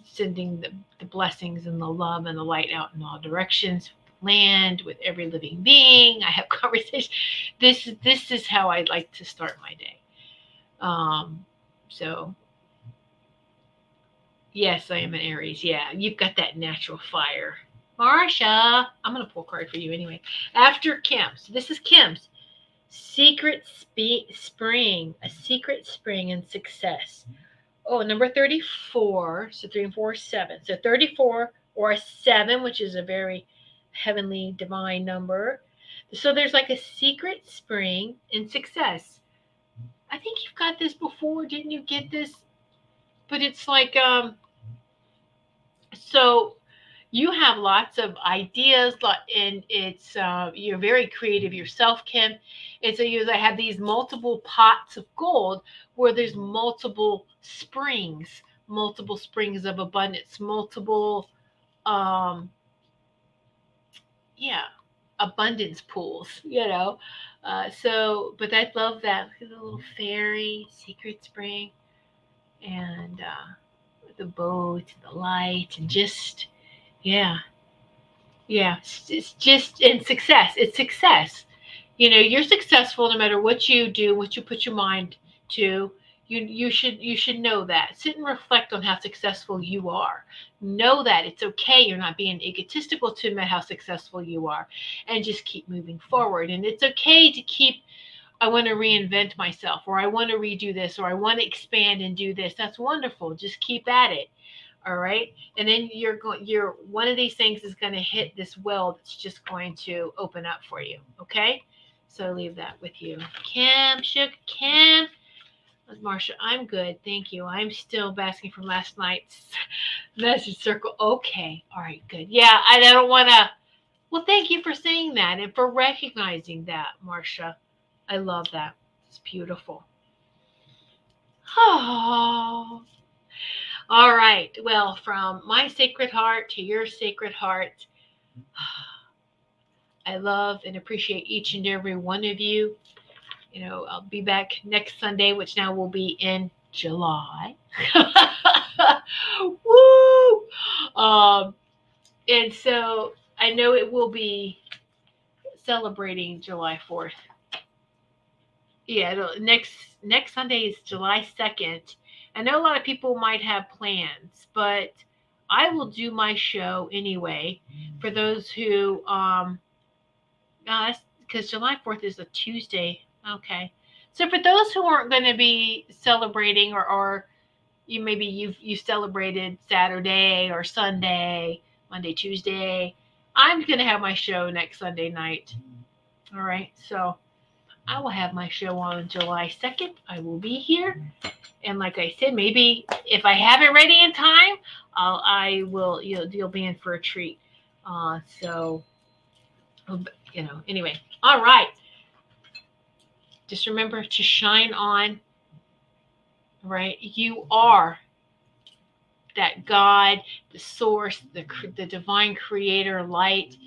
sending the blessings and the love and the light out in all directions. Land with every living being. I have conversations. This is how I like to start my day. So yes, I am an Aries. Yeah, you've got that natural fire. Marsha, I'm going to pull a card for you anyway. After Kim's, this is Kim's secret spring, a secret spring and success. Oh, number 34. So 3 and 4, 7. So 34 or a 7, which is a very heavenly divine number. So there's like a secret spring in success. I think you've got this before. Didn't you get this? But it's like, so you have lots of ideas, and it's, you're very creative yourself, Kim. And so I have these multiple pots of gold where there's multiple springs of abundance, multiple, abundance pools, but I love that. Look at the little fairy secret spring, and the boat, the light, and just, it's just in success. It's success. You're successful no matter what you do, what you put your mind to. You should know that. Sit and reflect on how successful you are. Know that it's okay. You're not being egotistical to admit how successful you are, and just keep moving forward. And it's okay to keep, I want to reinvent myself, or I want to redo this, or I want to expand and do this. That's wonderful. Just keep at it. All right. And then one of these things is going to hit this well that's just going to open up for you. Okay. So leave that with you. Kim, Sugar Kim. Marsha, I'm good. Thank you. I'm still basking from last night's message circle. Okay. All right, good. Yeah, I don't want to. Well, thank you for saying that and for recognizing that, Marsha. I love that. It's beautiful. Oh. All right. Well, from my sacred heart to your sacred heart, I love and appreciate each and every one of you. I'll be back next Sunday, which now will be in July. Woo! And so I know it will be celebrating July 4th. Yeah, next Sunday is July 2nd. I know a lot of people might have plans, but I will do my show anyway. For those who, that's because July 4th is a Tuesday. Okay. So for those who aren't going to be celebrating, or you celebrated Saturday or Sunday, Monday, Tuesday, I'm going to have my show next Sunday night. All right. So I will have my show on July 2nd. I will be here. And like I said, maybe if I have it ready in time, you'll be in for a treat. Anyway. All right. Just remember to shine on, right? You are that God, the source, the divine creator light,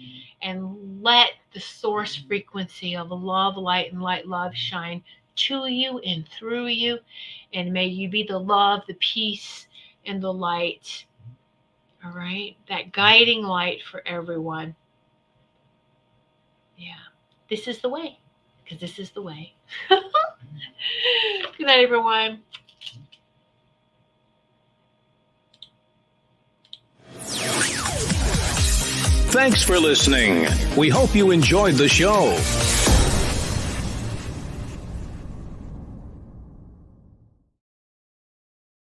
and let the source frequency of love, light, and light, love shine to you and through you. And may you be the love, the peace, and the light. All right? That guiding light for everyone. Yeah. This is the way. Because this is the way. Good night, everyone.
Thanks for listening. We hope you enjoyed the show.